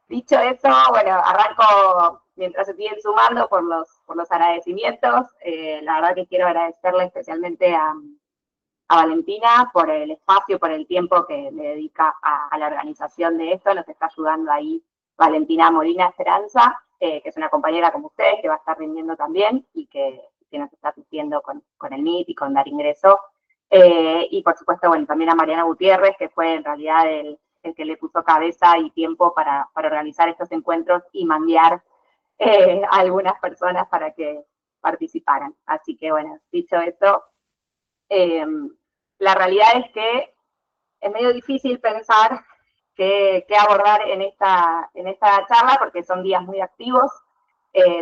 Dicho eso, bueno, arranco mientras se siguen sumando por los agradecimientos. La verdad que quiero agradecerle especialmente a Valentina por el espacio, por el tiempo que le dedica a la organización de esto. Nos está ayudando ahí Valentina Molina Esperanza, que es una compañera como ustedes, que va a estar rindiendo también y que nos está asistiendo con el Meet y con dar ingreso. Y por supuesto, bueno, también a Mariana Gutiérrez, que fue en realidad el que le puso cabeza y tiempo para organizar estos encuentros y manguear a algunas personas para que participaran. Así que bueno, dicho esto, la realidad es que es medio difícil pensar qué abordar en esta charla porque son días muy activos.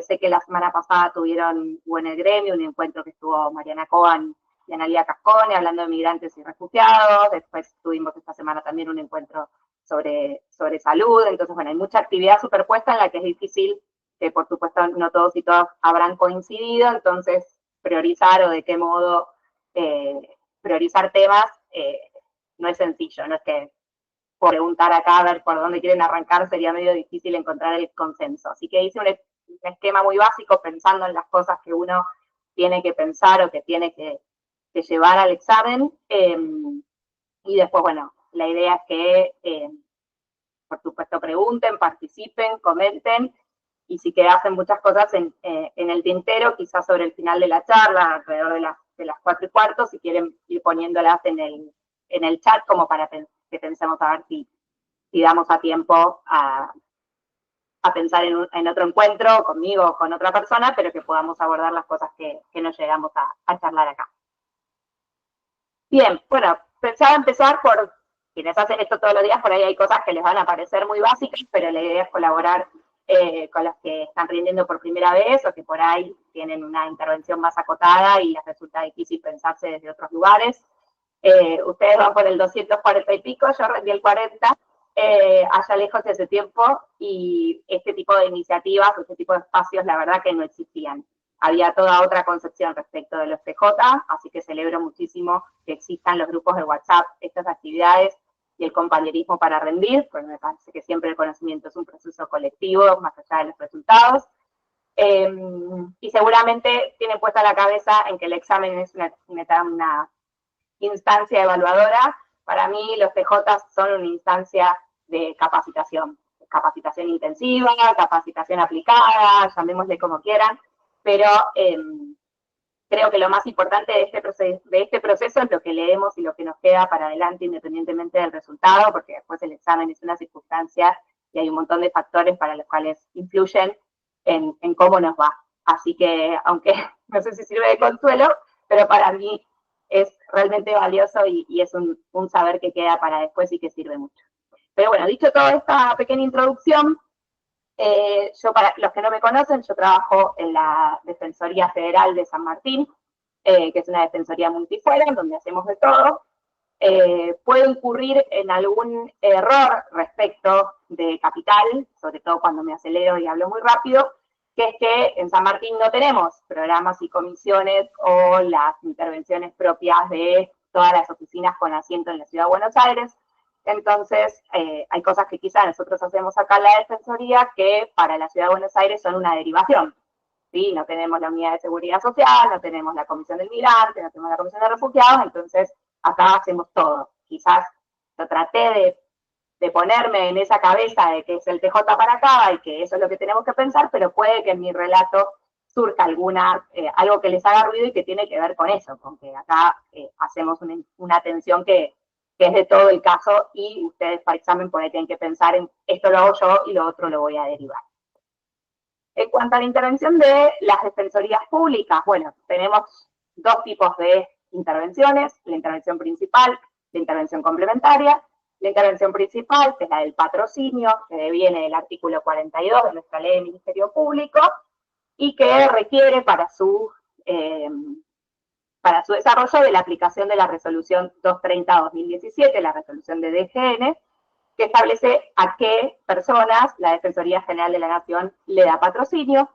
Sé que la semana pasada tuvieron en el gremio un encuentro que estuvo Mariana Coban y Analia Cascone hablando de migrantes y refugiados. Después tuvimos esta semana también un encuentro sobre salud. Entonces, bueno, hay mucha actividad superpuesta en la que es difícil, que por supuesto no todos y todas habrán coincidido. Entonces, priorizar o de qué modo priorizar temas no es sencillo. No es que por preguntar acá a ver por dónde quieren arrancar sería medio difícil encontrar el consenso. Así que hice un esquema muy básico pensando en las cosas que uno tiene que pensar o que tiene que llevar al examen. Y después, bueno, la idea es que, por supuesto, pregunten, participen, comenten, y si quedasen muchas cosas en el tintero, quizás sobre el final de la charla, alrededor de las 4:15, si quieren ir poniéndolas en el chat, como para que pensemos a ver si damos a tiempo a pensar en otro encuentro conmigo o con otra persona, pero que podamos abordar las cosas que no llegamos a charlar acá. Bien, bueno, pensaba empezar por quienes hacen esto todos los días, por ahí hay cosas que les van a parecer muy básicas, pero la idea es colaborar con los que están rindiendo por primera vez o que por ahí tienen una intervención más acotada y les resulta difícil pensarse desde otros lugares. Ustedes van por el 240 y pico, yo rendí el 40, allá lejos de ese tiempo, y este tipo de iniciativas, este tipo de espacios, la verdad que no existían. Había toda otra concepción respecto de los PJ, así que celebro muchísimo que existan los grupos de WhatsApp, estas actividades y el compañerismo para rendir, porque me parece que siempre el conocimiento es un proceso colectivo, más allá de los resultados. Y seguramente tienen puesta la cabeza en que el examen es una instancia evaluadora. Para mí los PJ son una instancia de capacitación intensiva, capacitación aplicada, llamémosle como quieran, pero creo que lo más importante de este proceso es lo que leemos y lo que nos queda para adelante independientemente del resultado, porque después el examen es una circunstancia y hay un montón de factores para los cuales influyen en cómo nos va. Así que, aunque no sé si sirve de consuelo, pero para mí es realmente valioso y es un saber que queda para después y que sirve mucho. Pero bueno, dicho toda esta pequeña introducción, yo, para los que no me conocen, yo trabajo en la Defensoría Federal de San Martín, que es una defensoría multifuera, donde hacemos de todo. Puedo incurrir en algún error respecto de capital, sobre todo cuando me acelero y hablo muy rápido, que es que en San Martín no tenemos programas y comisiones o las intervenciones propias de todas las oficinas con asiento en la Ciudad de Buenos Aires. Entonces, hay cosas que quizá nosotros hacemos acá en la Defensoría que para la Ciudad de Buenos Aires son una derivación. ¿Sí? No tenemos la unidad de seguridad social, no tenemos la comisión del migrante, no tenemos la comisión de refugiados, entonces acá hacemos todo. Quizás lo traté de ponerme en esa cabeza de que es el TJ para acá y que eso es lo que tenemos que pensar, pero puede que en mi relato surja algo que les haga ruido y que tiene que ver con eso, con que acá hacemos una atención que es de todo el caso y ustedes para examen por ahí tienen que pensar en esto lo hago yo y lo otro lo voy a derivar. En cuanto a la intervención de las defensorías públicas, bueno, tenemos dos tipos de intervenciones, la intervención principal, la intervención complementaria. La intervención principal, que es la del patrocinio, que deviene del artículo 42 de nuestra ley de Ministerio Público y que requiere para su desarrollo de la aplicación de la resolución 230-2017, la resolución de DGN, que establece a qué personas la Defensoría General de la Nación le da patrocinio.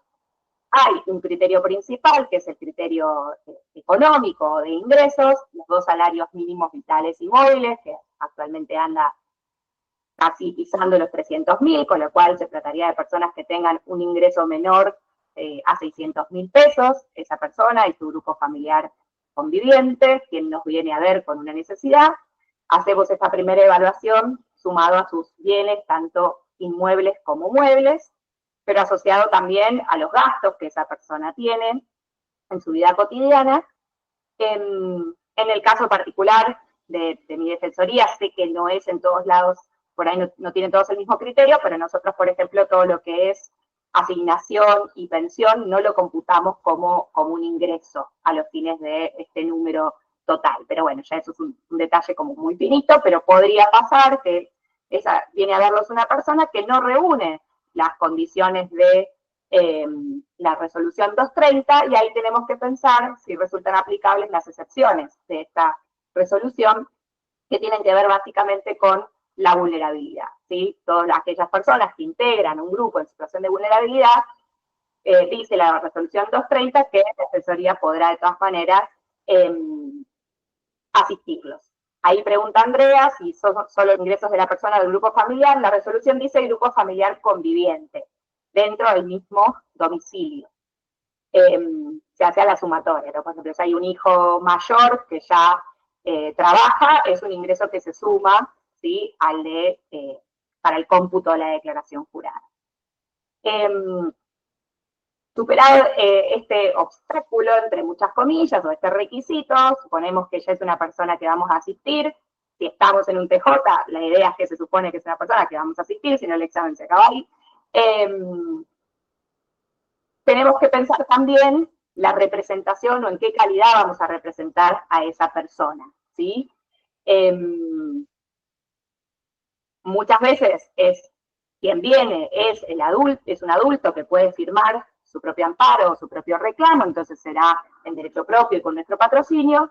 Hay un criterio principal, que es el criterio económico de ingresos, los 2 salarios mínimos vitales y móviles, que actualmente anda casi pisando los 300.000, con lo cual se trataría de personas que tengan un ingreso menor a 600.000 pesos, esa persona y su grupo familiar conviviente, quien nos viene a ver con una necesidad. Hacemos esta primera evaluación sumado a sus bienes, tanto inmuebles como muebles, pero asociado también a los gastos que esa persona tiene en su vida cotidiana. En el caso particular de mi defensoría, sé que no es en todos lados, por ahí no tienen todos el mismo criterio, pero nosotros, por ejemplo, todo lo que es asignación y pensión no lo computamos como un ingreso a los fines de este número total. Pero bueno, ya eso es un detalle como muy finito, pero podría pasar que viene a verlos una persona que no reúne las condiciones de la resolución 230 y ahí tenemos que pensar si resultan aplicables las excepciones de esta resolución que tienen que ver básicamente con la vulnerabilidad, ¿sí? Todas aquellas personas que integran un grupo en situación de vulnerabilidad, dice la resolución 230 que la Defensoría podrá de todas maneras asistirlos. Ahí pregunta Andrea si son solo ingresos de la persona del grupo familiar. La resolución dice grupo familiar conviviente, dentro del mismo domicilio. Se hace a la sumatoria, ¿no? Por ejemplo, si hay un hijo mayor que ya trabaja, es un ingreso que se suma, ¿sí?, al para el cómputo de la declaración jurada. Superado este obstáculo, entre muchas comillas, o este requisito, suponemos que ella es una persona que vamos a asistir. Si estamos en un TJ, la idea es que se supone que es una persona que vamos a asistir, si no el examen se acaba ahí. Tenemos que pensar también la representación o en qué calidad vamos a representar a esa persona, ¿sí? Muchas veces quien viene es un adulto que puede firmar su propio amparo o su propio reclamo, entonces será en derecho propio y con nuestro patrocinio,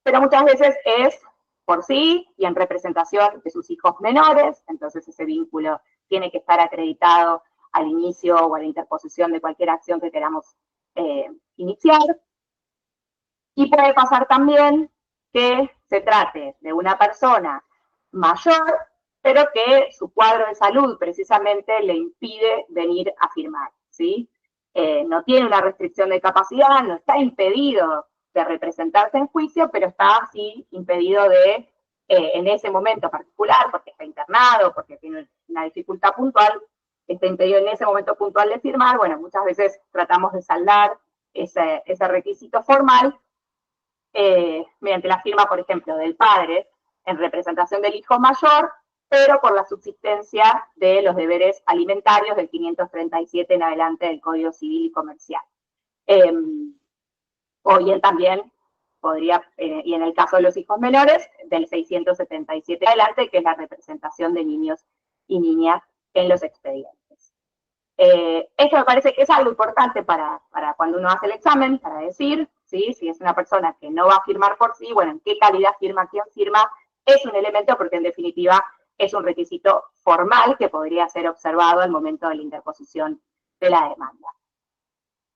pero muchas veces es por sí y en representación de sus hijos menores, entonces ese vínculo tiene que estar acreditado al inicio o a la interposición de cualquier acción que queramos iniciar. Y puede pasar también que se trate de una persona mayor, pero que su cuadro de salud precisamente le impide venir a firmar, ¿sí? No tiene una restricción de capacidad, no está impedido de representarse en juicio, pero está así impedido de, en ese momento particular, porque está internado, porque tiene una dificultad puntual, está impedido en ese momento puntual de firmar. Bueno, muchas veces tratamos de saldar ese requisito formal mediante la firma, por ejemplo, del padre en representación del hijo mayor, pero por la subsistencia de los deberes alimentarios del 537 en adelante del Código Civil y Comercial. O bien también podría, y en el caso de los hijos menores, del 677 en adelante, que es la representación de niños y niñas en los expedientes. Esto me parece que es algo importante para cuando uno hace el examen, para decir, ¿sí?, si es una persona que no va a firmar por sí, bueno, en qué calidad firma, quién firma, es un elemento porque en definitiva es un requisito formal que podría ser observado al momento de la interposición de la demanda.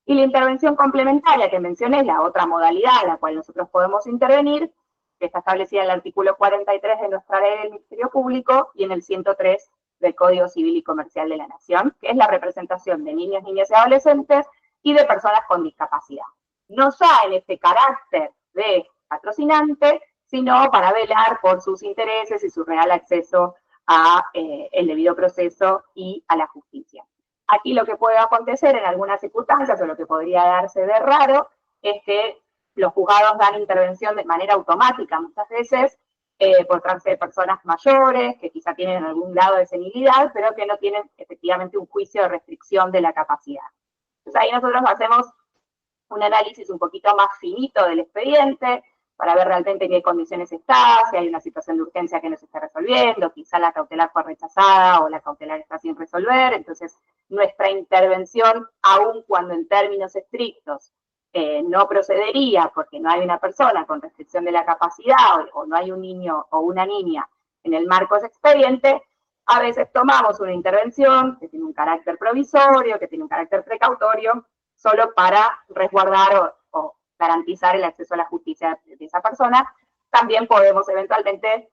Y la intervención complementaria que mencioné es la otra modalidad a la cual nosotros podemos intervenir, que está establecida en el artículo 43 de nuestra ley del Ministerio Público y en el 103 del Código Civil y Comercial de la Nación, que es la representación de niños, niñas y adolescentes y de personas con discapacidad. No ya en este carácter de patrocinante, sino para velar por sus intereses y su real acceso a el debido proceso y a la justicia. Aquí lo que puede acontecer en algunas circunstancias, o lo que podría darse de raro, es que los juzgados dan intervención de manera automática muchas veces, por tratarse de personas mayores, que quizá tienen algún grado de senilidad, pero que no tienen efectivamente un juicio de restricción de la capacidad. Entonces ahí nosotros hacemos un análisis un poquito más finito del expediente, para ver realmente en qué condiciones está, si hay una situación de urgencia que no se está resolviendo, quizá la cautelar fue rechazada o la cautelar está sin resolver. Entonces nuestra intervención, aun cuando en términos estrictos no procedería porque no hay una persona con restricción de la capacidad o no hay un niño o una niña en el marco de ese expediente, a veces tomamos una intervención que tiene un carácter provisorio, que tiene un carácter precautorio, solo para resguardar o garantizar el acceso a la justicia de esa persona. También podemos eventualmente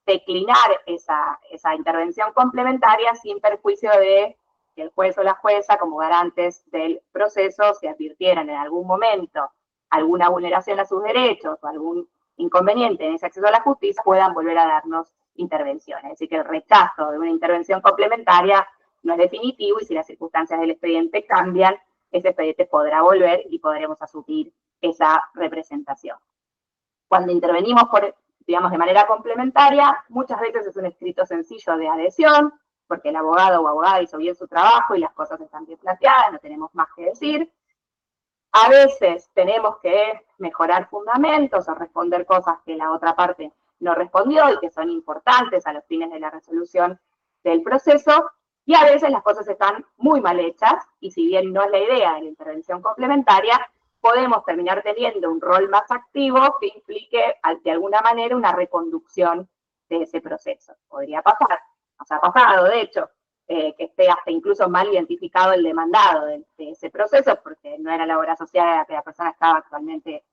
declinar esa intervención complementaria sin perjuicio de que el juez o la jueza, como garantes del proceso, si advirtieran en algún momento alguna vulneración a sus derechos o algún inconveniente en ese acceso a la justicia, puedan volver a darnos intervenciones. Es decir, que el rechazo de una intervención complementaria no es definitivo y si las circunstancias del expediente cambian, ese expediente podrá volver y podremos asumir esa representación. Cuando intervenimos digamos, de manera complementaria, muchas veces es un escrito sencillo de adhesión, porque el abogado o abogada hizo bien su trabajo y las cosas están bien planteadas, no tenemos más que decir. A veces tenemos que mejorar fundamentos o responder cosas que la otra parte no respondió y que son importantes a los fines de la resolución del proceso, y a veces las cosas están muy mal hechas, y si bien no es la idea de la intervención complementaria, podemos terminar teniendo un rol más activo que implique de alguna manera una reconducción de ese proceso. Podría pasar, nos ha pasado de hecho, que esté hasta incluso mal identificado el demandado de ese proceso, porque no era la obra social a la que la persona estaba actualmente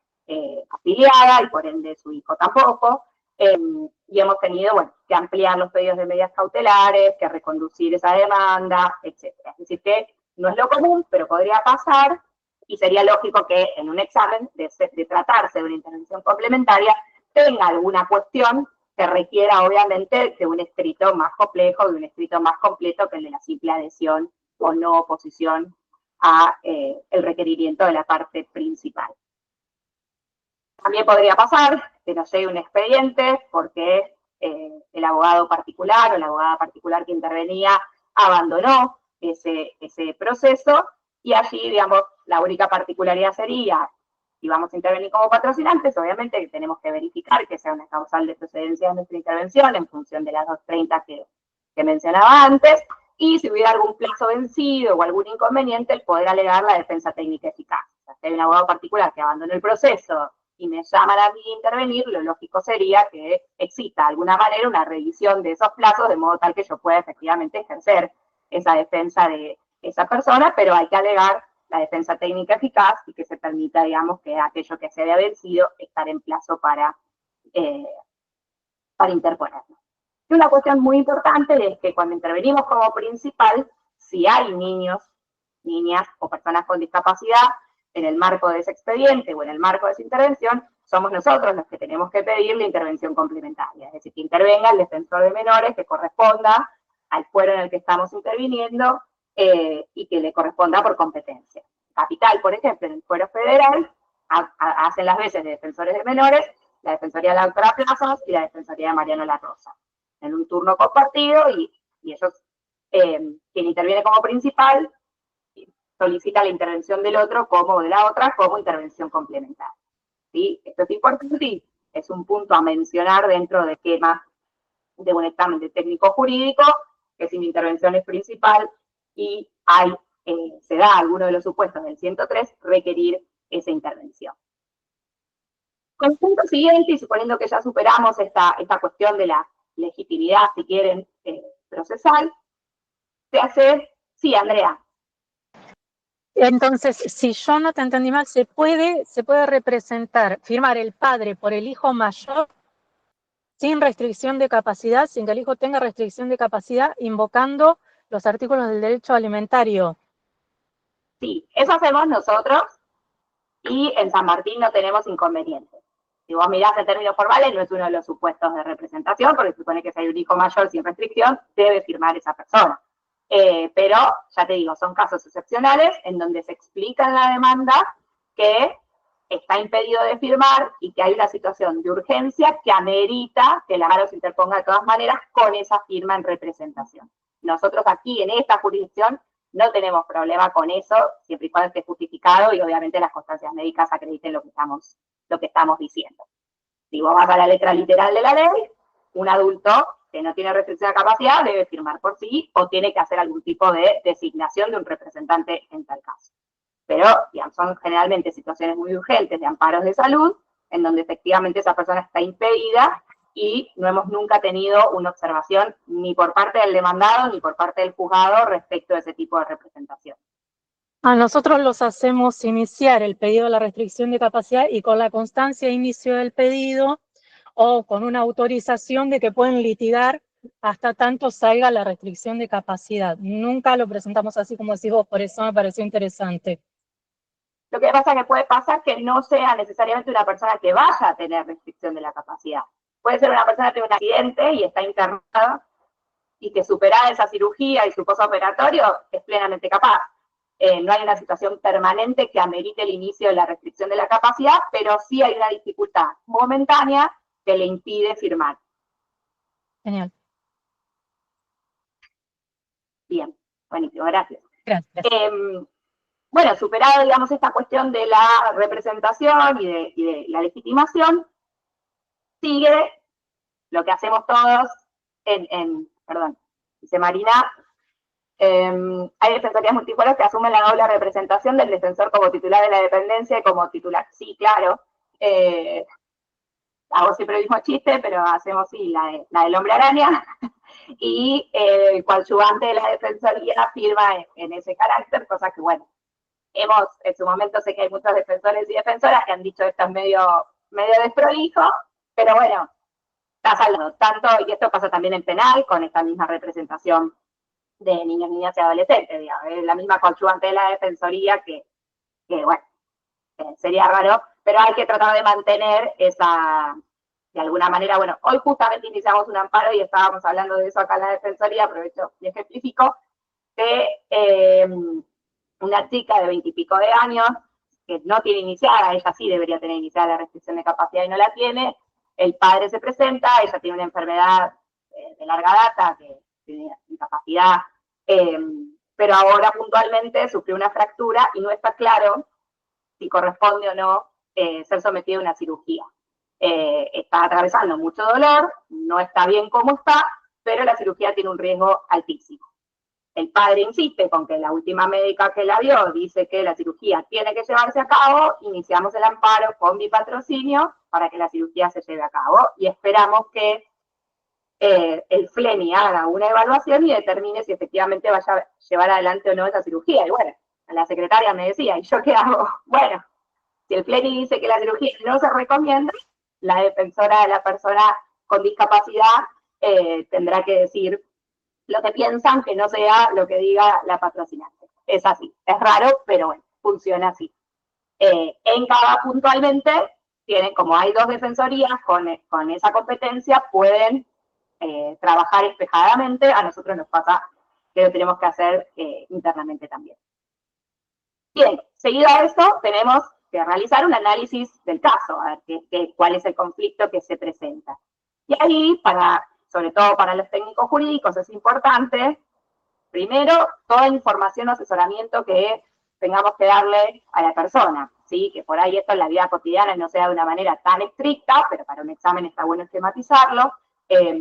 afiliada, y por ende su hijo tampoco, y hemos tenido, bueno, que ampliar los pedidos de medidas cautelares, que reconducir esa demanda, etc. Es decir, que no es lo común, pero podría pasar, y sería lógico que en un examen de tratarse de una intervención complementaria tenga alguna cuestión que requiera obviamente de un escrito más complejo, de un escrito más completo que el de la simple adhesión o no oposición a el requerimiento de la parte principal. También podría pasar que nos llegue un expediente porque el abogado particular o la abogada particular que intervenía abandonó ese proceso, y allí, digamos, la única particularidad sería, si vamos a intervenir como patrocinantes, obviamente tenemos que verificar que sea una causal de procedencia de nuestra intervención en función de las 230 que mencionaba antes, y si hubiera algún plazo vencido o algún inconveniente, el poder alegar la defensa técnica eficaz. O sea, si hay un abogado particular que abandonó el proceso y me llaman a mí a intervenir, lo lógico sería que exista de alguna manera una revisión de esos plazos, de modo tal que yo pueda efectivamente ejercer esa defensa de esa persona, pero hay que alegar la defensa técnica eficaz y que se permita, digamos, que aquello que se haya vencido estar en plazo para interponerlo. Y una cuestión muy importante es que cuando intervenimos como principal, si hay niños, niñas o personas con discapacidad en el marco de ese expediente o en el marco de esa intervención, somos nosotros los que tenemos que pedir la intervención complementaria. Es decir, que intervenga el defensor de menores que corresponda al fuero en el que estamos interviniendo y que le corresponda por competencia. Capital, por ejemplo, en el fuero federal, hacen las veces de defensores de menores la Defensoría de la doctora Plazas y la Defensoría de Mariano La Rosa, en un turno compartido, y ellos, quien interviene como principal, solicita la intervención del otro o de la otra como intervención complementaria. ¿Sí? Esto es importante y es un punto a mencionar dentro de temas de un examen de técnico jurídico, que si mi intervención es principal y se da alguno de los supuestos del 103, requerir esa intervención. Con el punto siguiente, y suponiendo que ya superamos esta cuestión de la legitimidad, si quieren, procesal, se hace, sí, Andrea. Entonces, si yo no te entendí mal, se puede representar, firmar el padre por el hijo mayor sin restricción de capacidad, sin que el hijo tenga restricción de capacidad, invocando los artículos del derecho alimentario. Sí, eso hacemos nosotros, y en San Martín no tenemos inconvenientes. Si vos mirás en términos formales, no es uno de los supuestos de representación, porque se supone que si hay un hijo mayor sin restricción, debe firmar esa persona. Pero, ya te digo, son casos excepcionales en donde se explica en la demanda que está impedido de firmar y que hay una situación de urgencia que amerita que el amparo se interponga de todas maneras con esa firma en representación. Nosotros aquí, en esta jurisdicción, no tenemos problema con eso, siempre y cuando esté justificado y obviamente las constancias médicas acrediten lo que estamos diciendo. Si vos vas a la letra literal de la ley, un adulto que no tiene restricción de capacidad debe firmar por sí o tiene que hacer algún tipo de designación de un representante en tal caso. Pero, digamos, son generalmente situaciones muy urgentes de amparos de salud, en donde efectivamente esa persona está impedida y no hemos nunca tenido una observación ni por parte del demandado ni por parte del juzgado respecto a ese tipo de representación. A nosotros los hacemos iniciar el pedido de la restricción de capacidad y con la constancia de inicio del pedido o con una autorización de que pueden litigar hasta tanto salga la restricción de capacidad. Nunca lo presentamos así como decís vos, por eso me pareció interesante. Lo que pasa es que puede pasar que no sea necesariamente una persona que vaya a tener restricción de la capacidad. Puede ser una persona que tiene un accidente y está internada y que superada esa cirugía y su postoperatorio es plenamente capaz. No hay una situación permanente que amerite el inicio de la restricción de la capacidad, pero sí hay una dificultad momentánea que le impide firmar. Genial. Bien, buenísimo, gracias. Gracias. Bueno, superado, digamos, esta cuestión de la representación y de la legitimación, sigue lo que hacemos todos perdón, dice Marina, hay defensorías multijuegos que asumen la doble representación del defensor como titular de la dependencia y como titular. Sí, claro. Hago siempre el mismo chiste, pero hacemos sí, la del hombre araña. Y el coadyuvante de la defensoría firma en ese carácter, cosa que, bueno, en su momento sé que hay muchos defensores y defensoras que han dicho esto es medio desprolijo, pero bueno, está saliendo tanto, y esto pasa también en penal, con esta misma representación de niños, niñas y adolescentes, digamos, la misma coadyuvante de la defensoría que bueno, sería raro, pero hay que tratar de mantener esa, de alguna manera, bueno, hoy justamente iniciamos un amparo y estábamos hablando de eso acá en la defensoría, aprovecho y ejemplifico, de una chica de 20 y pico de años, que no tiene iniciada, ella sí debería tener iniciada la restricción de capacidad y no la tiene, el padre se presenta, ella tiene una enfermedad de larga data, que tiene incapacidad, pero ahora puntualmente sufrió una fractura y no está claro si corresponde o no ser sometido a una cirugía. Está atravesando mucho dolor, no está bien como está, pero la cirugía tiene un riesgo altísimo. El padre insiste con que la última médica que la vio dice que la cirugía tiene que llevarse a cabo, iniciamos el amparo con mi patrocinio para que la cirugía se lleve a cabo y esperamos que el FLENI haga una evaluación y determine si efectivamente vaya a llevar adelante o no esa cirugía. Y bueno, la secretaria me decía, ¿y yo qué hago? Bueno, si el FLENI dice que la cirugía no se recomienda, la defensora de la persona con discapacidad tendrá que decir lo que piensan, que no sea lo que diga la patrocinante. Es así, es raro, pero bueno, funciona así. En cada puntualmente, tienen, como hay dos defensorías con esa competencia, pueden trabajar espejadamente. A nosotros nos pasa que lo tenemos que hacer internamente también. Bien, seguido a esto, tenemos que realizar un análisis del caso, a ver cuál es el conflicto que se presenta. Y ahí, sobre todo para los técnicos jurídicos, es importante, primero, toda información o asesoramiento que tengamos que darle a la persona, ¿sí? Que por ahí esto en la vida cotidiana no sea de una manera tan estricta, pero para un examen está bueno esquematizarlo. Es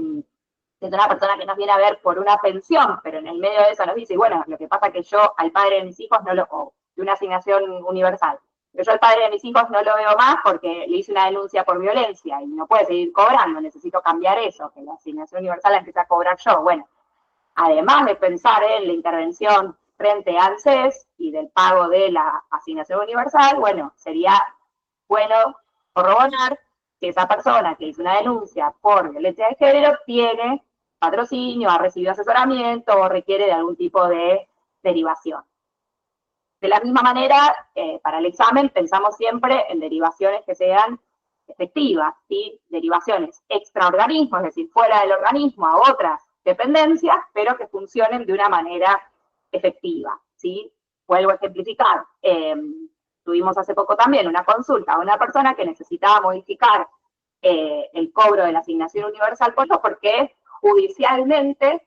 una persona que nos viene a ver por una pensión, pero en el medio de eso nos dice, bueno, lo que pasa es que yo al padre de mis hijos no lo, o de una asignación universal, pero yo al padre de mis hijos no lo veo más porque le hice una denuncia por violencia y no puede seguir cobrando, necesito cambiar eso, que la asignación universal la empiece a cobrar yo. Bueno, además de pensar en la intervención frente a ANSES y del pago de la asignación universal, bueno, sería bueno corroborar que esa persona que hizo una denuncia por violencia de género tiene patrocinio, ha recibido asesoramiento o requiere de algún tipo de derivación. De la misma manera, para el examen pensamos siempre en derivaciones que sean efectivas, ¿sí? Derivaciones extraorganismo, es decir, fuera del organismo a otras dependencias, pero que funcionen de una manera efectiva, ¿sí? Vuelvo a ejemplificar. Tuvimos hace poco también una consulta a una persona que necesitaba modificar el cobro de la asignación universal porque judicialmente,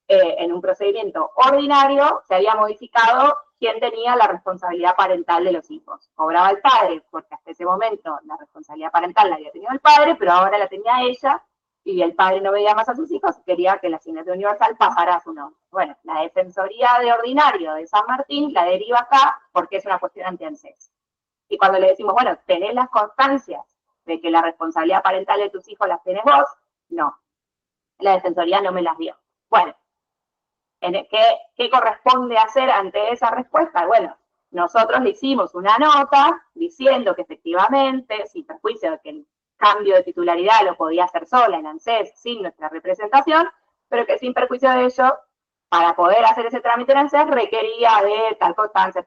en un procedimiento ordinario, se había modificado quién tenía la responsabilidad parental de los hijos. Cobraba el padre, porque hasta ese momento la responsabilidad parental la había tenido el padre, pero ahora la tenía ella, y el padre no veía más a sus hijos y quería que la asignación universal pasara a su nombre. Bueno, la Defensoría de Ordinario de San Martín la deriva acá porque es una cuestión ante ANSES. Y cuando le decimos, bueno, ¿tenés las constancias de que la responsabilidad parental de tus hijos las tenés vos? No, la Defensoría no me las dio. Bueno, ¿qué corresponde hacer ante esa respuesta? Bueno, nosotros le hicimos una nota diciendo que efectivamente, sin perjuicio de que cambio de titularidad lo podía hacer sola en ANSES sin nuestra representación, pero que sin perjuicio de ello, para poder hacer ese trámite en ANSES requería de tal constancia,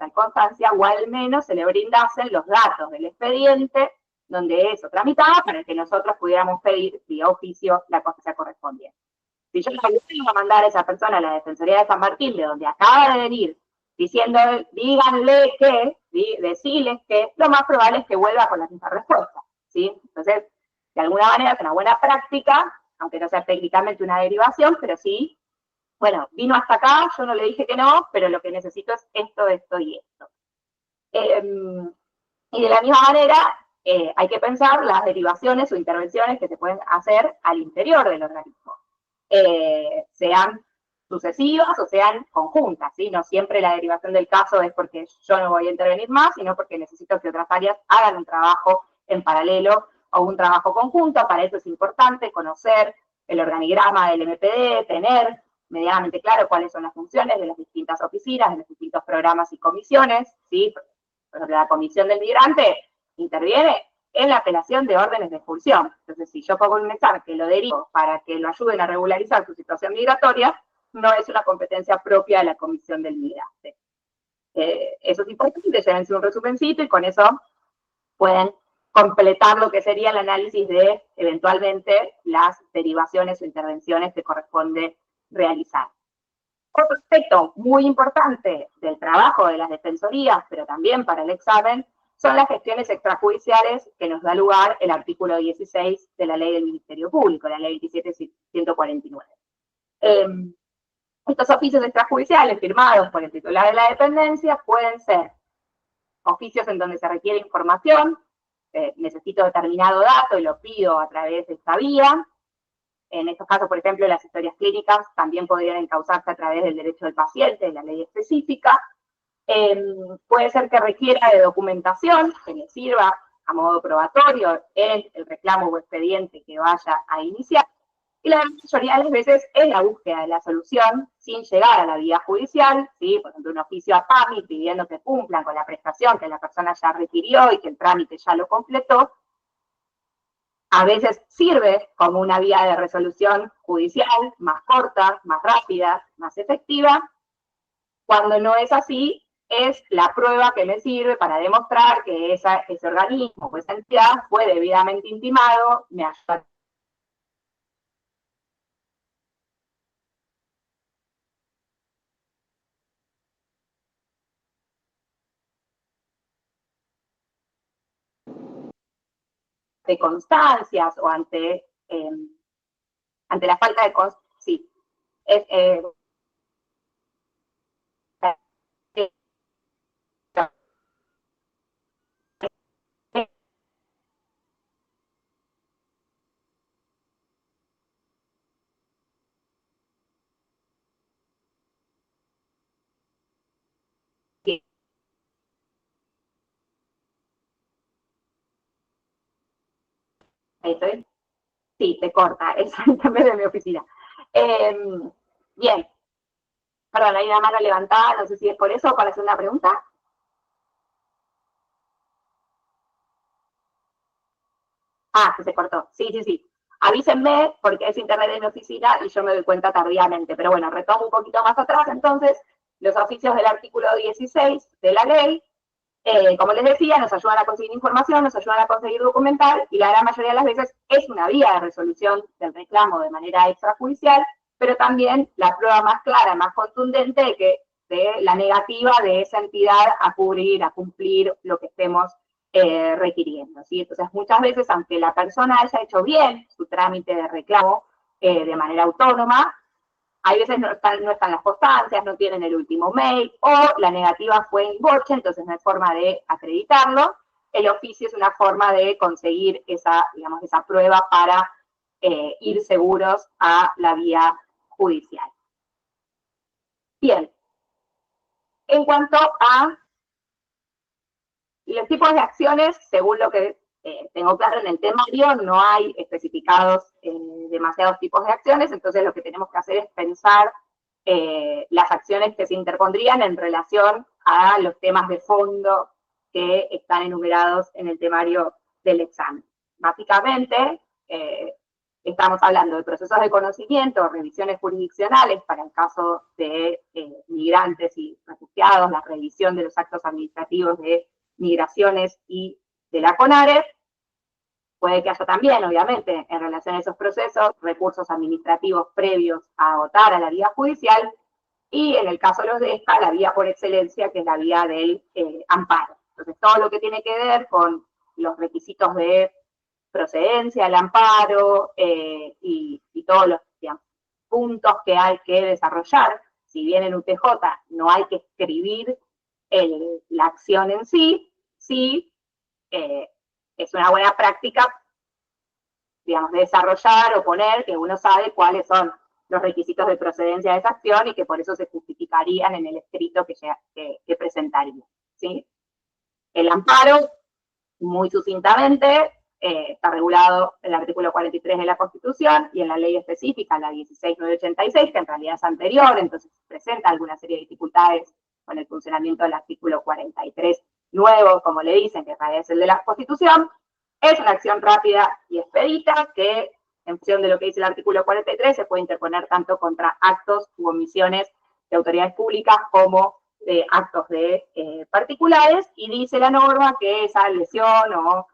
o al menos se le brindasen los datos del expediente donde eso tramitaba para que nosotros pudiéramos pedir vía oficio la constancia correspondiente. Si yo le vuelvo a mandar a esa persona a la Defensoría de San Martín, de donde acaba de venir, diciendo, díganle que, ¿sí? Decirles que lo más probable es que vuelva con la misma respuesta, ¿sí? Entonces, de alguna manera es una buena práctica, aunque no sea técnicamente una derivación, pero sí, bueno, vino hasta acá, yo no le dije que no, pero lo que necesito es esto, esto y esto. Y de la misma manera, hay que pensar las derivaciones o intervenciones que se pueden hacer al interior del organismo. Sean sucesivas o sean conjuntas, ¿sí? No siempre la derivación del caso es porque yo no voy a intervenir más, sino porque necesito que otras áreas hagan un trabajo en paralelo o un trabajo conjunto. Para eso es importante conocer el organigrama del MPD, tener medianamente claro cuáles son las funciones de las distintas oficinas, de los distintos programas y comisiones, ¿sí? Por ejemplo, la comisión del migrante interviene en la apelación de órdenes de expulsión. Entonces, si yo pongo un examen que lo derivo para que lo ayuden a regularizar su situación migratoria, no es una competencia propia de la comisión del migrante. Eso es importante, llévense un resumencito y con eso pueden completar lo que sería el análisis de, eventualmente, las derivaciones o intervenciones que corresponde realizar. Otro aspecto muy importante del trabajo de las defensorías, pero también para el examen, son las gestiones extrajudiciales que nos da lugar el artículo 16 de la Ley del Ministerio Público, la Ley 27.149. Estos oficios extrajudiciales firmados por el titular de la dependencia pueden ser oficios en donde se requiere información, necesito determinado dato y lo pido a través de esta vía. En estos casos, por ejemplo, las historias clínicas también podrían encauzarse a través del derecho del paciente, de la ley específica. Puede ser que requiera de documentación que le sirva a modo probatorio en el reclamo o expediente que vaya a iniciar. Y la mayoría de las veces es la búsqueda de la solución sin llegar a la vía judicial, ¿sí? Por ejemplo, un oficio a PAMI pidiendo que cumplan con la prestación que la persona ya requirió y que el trámite ya lo completó. A veces sirve como una vía de resolución judicial más corta, más rápida, más efectiva. Cuando no es así, es la prueba que me sirve para demostrar que ese organismo o esa entidad fue debidamente intimado, me ayuda de constancias o ante la falta de constancias. Sí, es, eso es, sí, te corta, es también de mi oficina. Bien, perdón, hay una mano levantada, no sé si es por eso o para hacer una pregunta. Ah, que se cortó. Sí, sí, sí. Avísenme porque es internet de mi oficina y yo me doy cuenta tardíamente. Pero bueno, retomo un poquito más atrás. Entonces, los oficios del artículo 16 de la ley, como les decía, nos ayudan a conseguir información, nos ayudan a conseguir documental y la gran mayoría de las veces es una vía de resolución del reclamo de manera extrajudicial, pero también la prueba más clara, más contundente de la negativa de esa entidad a cubrir, a cumplir lo que estemos requiriendo, ¿sí? Entonces, muchas veces, aunque la persona haya hecho bien su trámite de reclamo de manera autónoma, hay veces no están las constancias, no tienen el último mail, o la negativa fue en boche, entonces no hay forma de acreditarlo. El oficio es una forma de conseguir esa prueba para ir seguros a la vía judicial. Bien. En cuanto a los tipos de acciones, según lo que tengo claro en el temario, no hay especificados demasiados tipos de acciones, entonces lo que tenemos que hacer es pensar las acciones que se interpondrían en relación a los temas de fondo que están enumerados en el temario del examen. básicamente, estamos hablando de procesos de conocimiento, revisiones jurisdiccionales para el caso de migrantes y refugiados, la revisión de los actos administrativos de migraciones y de la CONAREF. Puede que haya también, obviamente, en relación a esos procesos, recursos administrativos previos a agotar a la vía judicial, y en el caso de los de esta, la vía por excelencia, que es la vía del amparo. Entonces, todo lo que tiene que ver con los requisitos de procedencia, el amparo y todos los, digamos, puntos que hay que desarrollar, si bien en UTJ no hay que escribir la acción en sí, sí es una buena práctica, digamos, desarrollar o poner que uno sabe cuáles son los requisitos de procedencia de esa acción y que por eso se justificarían en el escrito que presentaría, ¿sí? El amparo, muy sucintamente, está regulado en el artículo 43 de la Constitución y en la ley específica, la 16.986, que en realidad es anterior, entonces presenta alguna serie de dificultades con el funcionamiento del artículo 43 nuevo, como le dicen, que es el de la Constitución. Es una acción rápida y expedita que, en función de lo que dice el artículo 43, se puede interponer tanto contra actos u omisiones de autoridades públicas como de actos de particulares, y dice la norma que esa lesión o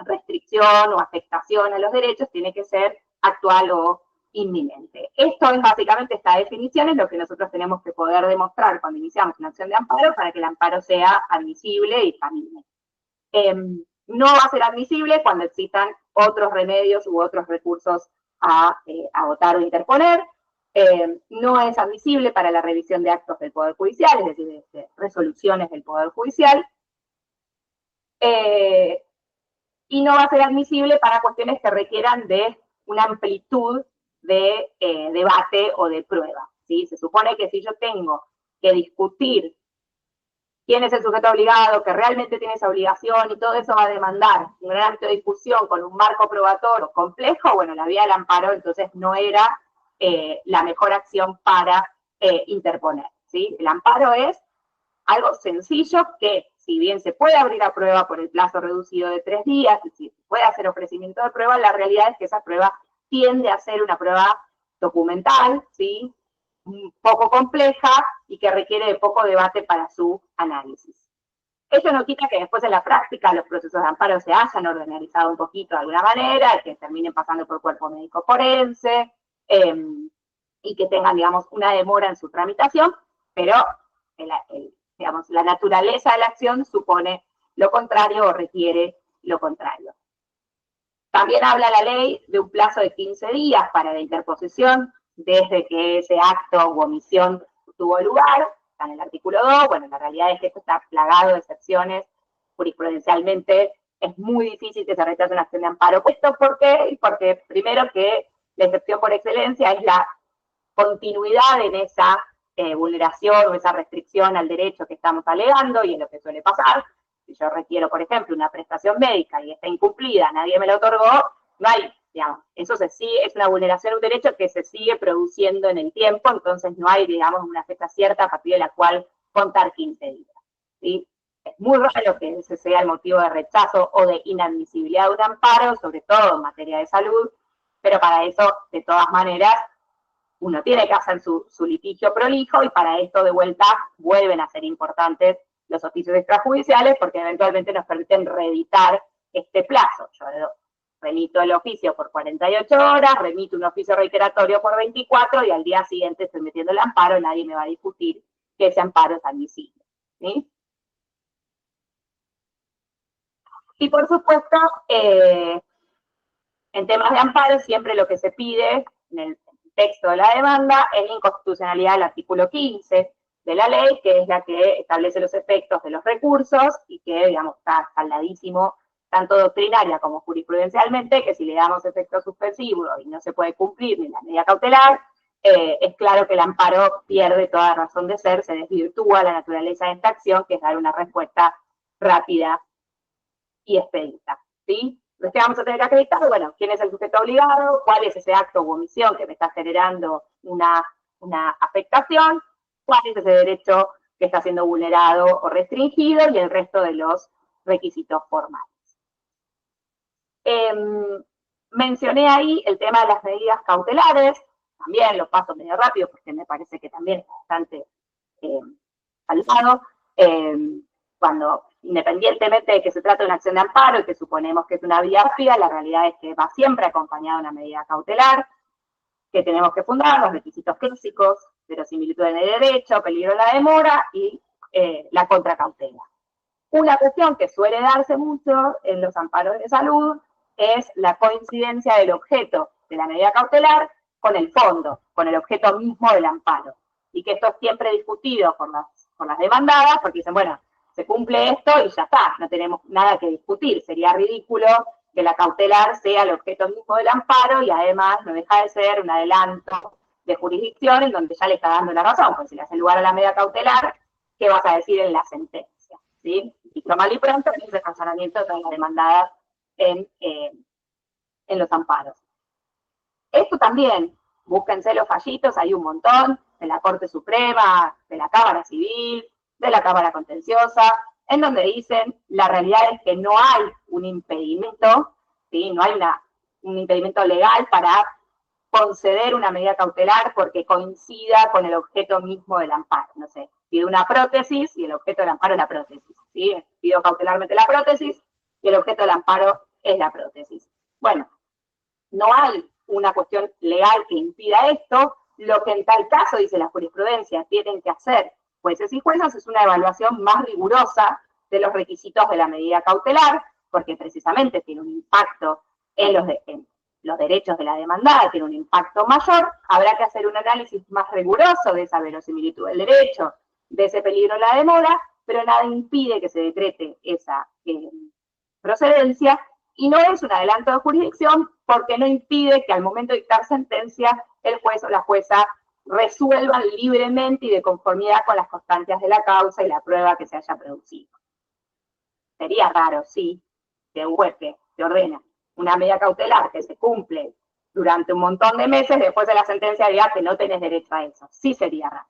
restricción o afectación a los derechos tiene que ser actual o inminente. Esto es básicamente, esta definición es lo que nosotros tenemos que poder demostrar cuando iniciamos una acción de amparo para que el amparo sea admisible y camine. No va a ser admisible cuando existan otros remedios u otros recursos a votar o interponer. No es admisible para la revisión de actos del Poder Judicial, es decir, de resoluciones del Poder Judicial. Y no va a ser admisible para cuestiones que requieran de una amplitud de debate o de prueba, ¿sí? Se supone que si yo tengo que discutir quién es el sujeto obligado, que realmente tiene esa obligación, y todo eso va a demandar un gran ámbito de discusión con un marco probatorio complejo, bueno, la vía del amparo entonces no era la mejor acción para interponer, ¿sí? El amparo es algo sencillo que, si bien se puede abrir a prueba por el plazo reducido de 3 días, y si puede hacer ofrecimiento de prueba, la realidad es que esa prueba tiende a ser una prueba documental, ¿sí? Un poco compleja y que requiere de poco debate para su análisis. Eso no quita que después en la práctica los procesos de amparo se hayan organizado un poquito de alguna manera, que terminen pasando por cuerpo médico forense, y que tengan, digamos, una demora en su tramitación, pero digamos, la naturaleza de la acción supone lo contrario o requiere lo contrario. También habla la ley de un plazo de 15 días para la interposición desde que ese acto u omisión tuvo lugar, está en el artículo 2, bueno, la realidad es que esto está plagado de excepciones, jurisprudencialmente es muy difícil que se rechace una acción de amparo. ¿Esto por qué? Porque primero que la excepción por excelencia es la continuidad en esa vulneración o esa restricción al derecho que estamos alegando, y es lo que suele pasar. Si yo requiero, por ejemplo, una prestación médica y está incumplida, nadie me la otorgó, no hay, digamos, eso se sigue, es una vulneración de un derecho que se sigue produciendo en el tiempo, entonces no hay, digamos, una fecha cierta a partir de la cual contar 15 días, ¿sí? Es muy raro que ese sea el motivo de rechazo o de inadmisibilidad de un amparo, sobre todo en materia de salud, pero para eso, de todas maneras, uno tiene que hacer su litigio prolijo, y para esto de vuelta vuelven a ser importantes los oficios extrajudiciales porque eventualmente nos permiten reeditar este plazo. Yo remito el oficio por 48 horas, remito un oficio reiteratorio por 24 y al día siguiente estoy metiendo el amparo, nadie me va a discutir que ese amparo es admisible, ¿sí? Y por supuesto, en temas de amparo siempre lo que se pide en el texto de la demanda es la inconstitucionalidad del artículo 15 de la ley, que es la que establece los efectos de los recursos y que, digamos, está saldadísimo tanto doctrinaria como jurisprudencialmente, que si le damos efecto suspensivo y no se puede cumplir ni la medida cautelar, es claro que el amparo pierde toda razón de ser, se desvirtúa la naturaleza de esta acción, que es dar una respuesta rápida y expedita, ¿sí? Entonces, ¿qué vamos a tener que acreditar? Bueno, ¿quién es el sujeto obligado? ¿Cuál es ese acto u omisión que me está generando una afectación? ¿Cuál es ese derecho que está siendo vulnerado o restringido? Y el resto de los requisitos formales. Mencioné ahí el tema de las medidas cautelares, también lo paso medio rápido porque me parece que también es bastante salvado. Cuando, independientemente de que se trate de una acción de amparo y que suponemos que es una vía rápida, la realidad es que va siempre acompañada de una medida cautelar, que tenemos que fundar los requisitos clásicos, verosimilitud en el derecho, peligro de la demora y la contracautela. Una cuestión que suele darse mucho en los amparos de salud es la coincidencia del objeto de la medida cautelar con el fondo, con el objeto mismo del amparo. Y que esto es siempre discutido por las demandadas, porque dicen, bueno, se cumple esto y ya está, no tenemos nada que discutir. Sería ridículo que la cautelar sea el objeto mismo del amparo y además no deja de ser un adelanto de jurisdicción en donde ya le está dando la razón, porque si le hace lugar a la medida cautelar, ¿qué vas a decir en la sentencia? ¿Sí? Y mal y pronto es el razonamiento de las demandadas en los amparos. Esto también, búsquense los fallitos, hay un montón, de la Corte Suprema, de la Cámara Civil, de la Cámara Contenciosa, en donde dicen, la realidad es que no hay un impedimento, ¿sí? No hay un impedimento legal para conceder una medida cautelar porque coincida con el objeto mismo del amparo. No sé, pido una prótesis y el objeto del amparo es la prótesis, ¿sí? Pido cautelarmente la prótesis y el objeto del amparo es la prótesis. Bueno, no hay una cuestión legal que impida esto. Lo que en tal caso, dice la jurisprudencia, tienen que hacer jueces y juezas es una evaluación más rigurosa de los requisitos de la medida cautelar, porque precisamente tiene un impacto en los derechos de la demandada, tiene un impacto mayor. Habrá que hacer un análisis más riguroso de esa verosimilitud del derecho, de ese peligro de la demora, pero nada impide que se decrete esa procedencia, y no es un adelanto de jurisdicción porque no impide que al momento de dictar sentencia el juez o la jueza resuelvan libremente y de conformidad con las constancias de la causa y la prueba que se haya producido. Sería raro, sí, que un juez que te ordena una medida cautelar que se cumple durante un montón de meses, después de la sentencia diga que no tenés derecho a eso. Sí sería raro.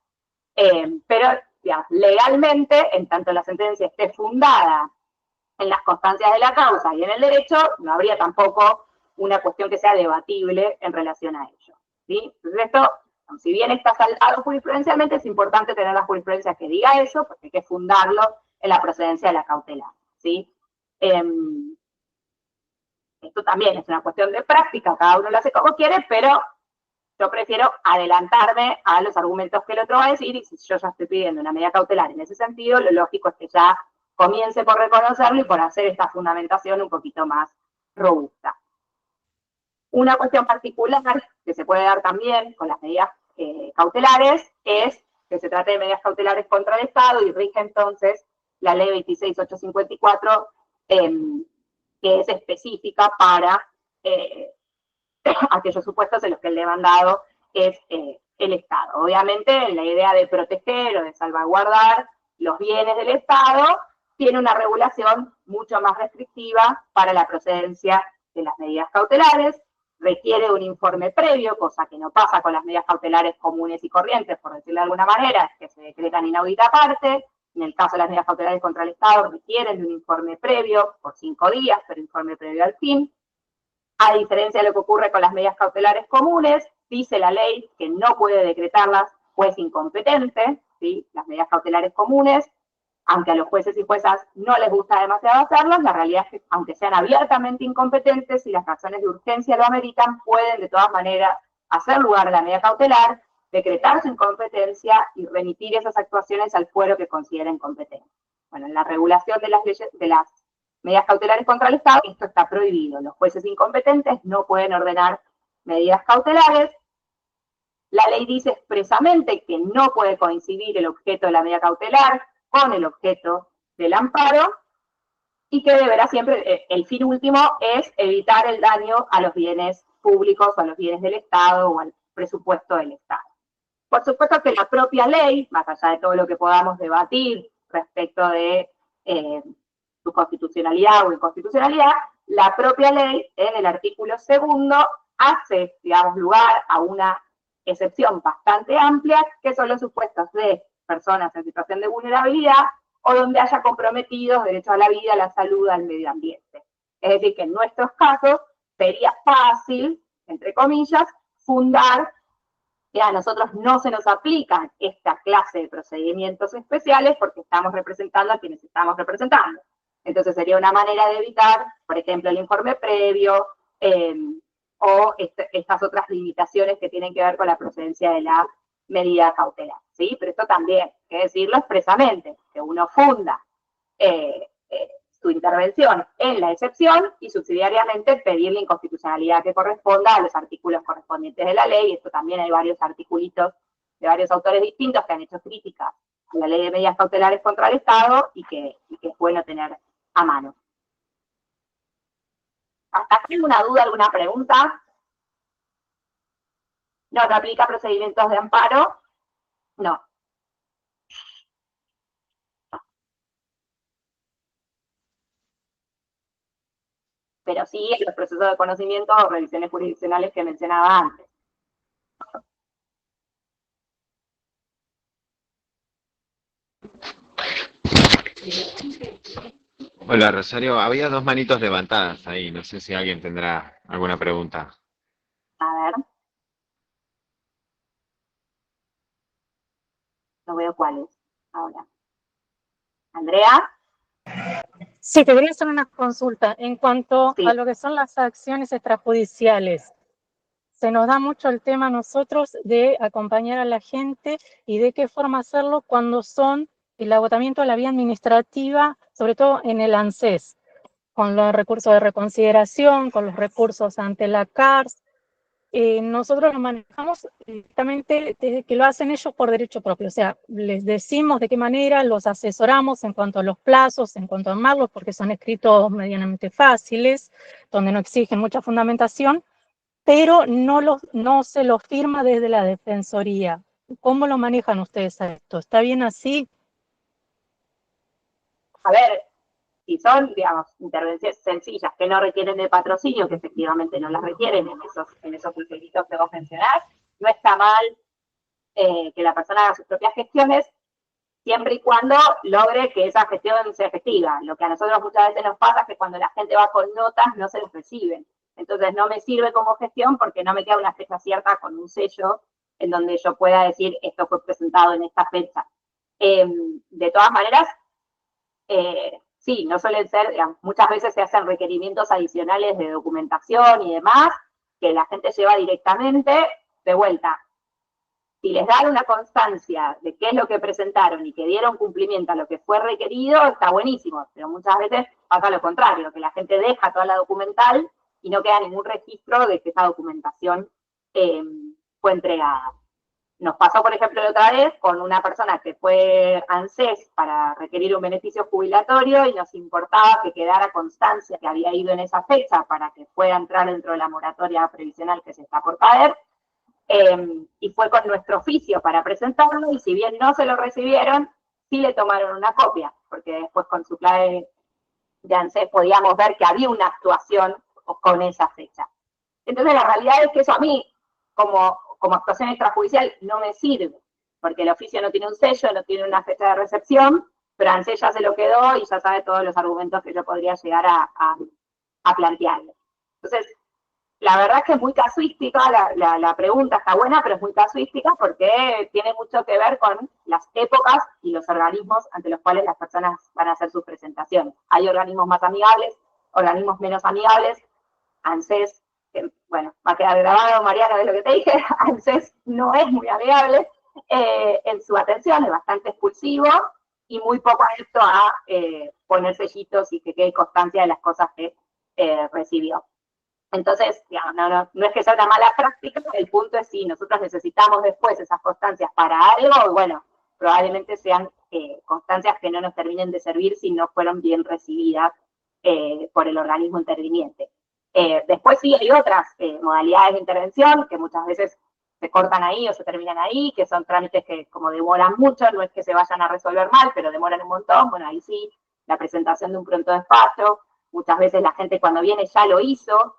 Pero ya, legalmente, en tanto la sentencia esté fundada en las constancias de la causa y en el derecho, no habría tampoco una cuestión que sea debatible en relación a ello, ¿sí? Entonces esto, si bien está saldado jurisprudencialmente, es importante tener la jurisprudencia que diga eso, porque hay que fundarlo en la procedencia de la cautelar, ¿sí? Esto también es una cuestión de práctica, cada uno lo hace como quiere, pero yo prefiero adelantarme a los argumentos que el otro va a decir, y si yo ya estoy pidiendo una medida cautelar en ese sentido, lo lógico es que ya comience por reconocerlo y por hacer esta fundamentación un poquito más robusta. Una cuestión particular que se puede dar también con las medidas cautelares es que se trate de medidas cautelares contra el Estado y rige entonces la ley 26.854, que es específica para aquellos supuestos en los que el demandado es el Estado. Obviamente, la idea de proteger o de salvaguardar los bienes del Estado tiene una regulación mucho más restrictiva para la procedencia de las medidas cautelares, requiere un informe previo, cosa que no pasa con las medidas cautelares comunes y corrientes, por decirlo de alguna manera, que se decretan inaudita parte. En el caso de las medidas cautelares contra el Estado requieren de un informe previo por 5 días, pero informe previo al fin. A diferencia de lo que ocurre con las medidas cautelares comunes, dice la ley que no puede decretarlas juez incompetente, ¿sí? Las medidas cautelares comunes, aunque a los jueces y juezas no les gusta demasiado hacerlas, la realidad es que, aunque sean abiertamente incompetentes, si las razones de urgencia lo ameritan, pueden de todas maneras hacer lugar a la medida cautelar, decretar su incompetencia y remitir esas actuaciones al fuero que consideren competente. Bueno, en la regulación de las leyes, de las medidas cautelares contra el Estado, esto está prohibido. Los jueces incompetentes no pueden ordenar medidas cautelares. La ley dice expresamente que no puede coincidir el objeto de la medida cautelar con el objeto del amparo y que deberá siempre, el fin último es evitar el daño a los bienes públicos o a los bienes del Estado o al presupuesto del Estado. Por supuesto que la propia ley, más allá de todo lo que podamos debatir respecto de su constitucionalidad o inconstitucionalidad, la propia ley en el artículo 2 hace, digamos, lugar a una excepción bastante amplia, que son los supuestos de personas en situación de vulnerabilidad o donde haya comprometidos derechos a la vida, a la salud, al medio ambiente. Es decir, que en nuestros casos sería fácil, entre comillas, fundar que a nosotros no se nos aplican esta clase de procedimientos especiales porque estamos representando a quienes estamos representando. Entonces sería una manera de evitar, por ejemplo, el informe previo o estas otras limitaciones que tienen que ver con la procedencia de la medida cautelar, ¿sí? Pero esto también hay que decirlo expresamente, que uno funda su intervención en la excepción y subsidiariamente pedir la inconstitucionalidad que corresponda a los artículos correspondientes de la ley. Esto también hay varios articulitos de varios autores distintos que han hecho críticas a la ley de medidas cautelares contra el Estado y que es bueno tener a mano. ¿Hasta aquí alguna duda, alguna pregunta? ¿No se aplica procedimientos de amparo? No. Pero sí en los procesos de conocimiento o revisiones jurisdiccionales que mencionaba antes. Hola Rosario, había dos manitos levantadas ahí, no sé si alguien tendrá alguna pregunta. A ver. No veo cuáles ahora. Andrea. Sí, te quería hacer una consulta en cuanto Sí. a lo que son las acciones extrajudiciales. Se nos da mucho el tema a nosotros de acompañar a la gente y de qué forma hacerlo cuando son el agotamiento de la vía administrativa, sobre todo en el ANSES, con los recursos de reconsideración, con los recursos ante la CARS. Nosotros lo manejamos directamente desde que lo hacen ellos por derecho propio, o sea, les decimos de qué manera, los asesoramos en cuanto a los plazos, en cuanto a armarlos, porque son escritos medianamente fáciles, donde no exigen mucha fundamentación, pero no se lo firma desde la Defensoría. ¿Cómo lo manejan ustedes a esto? ¿Está bien así? A ver, si son, digamos, intervenciones sencillas que no requieren de patrocinio, que efectivamente no las requieren en esos requisitos que vos mencionás, no está mal que la persona haga sus propias gestiones, siempre y cuando logre que esa gestión sea efectiva. Lo que a nosotros muchas veces nos pasa es que cuando la gente va con notas no se les reciben. Entonces no me sirve como gestión porque no me queda una fecha cierta con un sello en donde yo pueda decir esto fue presentado en esta fecha. De todas maneras, sí, no suelen ser, digamos, muchas veces se hacen requerimientos adicionales de documentación y demás, que la gente lleva directamente de vuelta. Si les dan una constancia de qué es lo que presentaron y que dieron cumplimiento a lo que fue requerido, está buenísimo, pero muchas veces pasa lo contrario, que la gente deja toda la documental y no queda ningún registro de que esa documentación fue entregada. Nos pasó, por ejemplo, la otra vez con una persona que fue ANSES para requerir un beneficio jubilatorio y nos importaba que quedara constancia que había ido en esa fecha para que pueda entrar dentro de la moratoria previsional que se está por caer. Y fue con nuestro oficio para presentarlo y si bien no se lo recibieron, sí le tomaron una copia, porque después con su clave de ANSES podíamos ver que había una actuación con esa fecha. Entonces la realidad es que eso a mí, como actuación extrajudicial, no me sirve, porque el oficio no tiene un sello, no tiene una fecha de recepción, pero ANSES ya se lo quedó y ya sabe todos los argumentos que yo podría llegar a plantearle. Entonces, la verdad es que es muy casuística, la pregunta está buena, pero es muy casuística porque tiene mucho que ver con las épocas y los organismos ante los cuales las personas van a hacer sus presentaciones. Hay organismos más amigables, organismos menos amigables. ANSES, bueno, va a quedar grabado, Mariana, de lo que te dije, ANSES no es muy amigable en su atención, es bastante expulsivo y muy poco adepto a poner sellitos y que quede constancia de las cosas que recibió. Entonces, digamos, no es que sea una mala práctica, el punto es si nosotros necesitamos después esas constancias para algo, bueno, probablemente sean constancias que no nos terminen de servir si no fueron bien recibidas por el organismo interviniente. Después sí hay otras modalidades de intervención que muchas veces se cortan ahí o se terminan ahí, que son trámites que como demoran mucho, no es que se vayan a resolver mal, pero demoran un montón, bueno, ahí sí, la presentación de un pronto despacho, muchas veces la gente cuando viene ya lo hizo,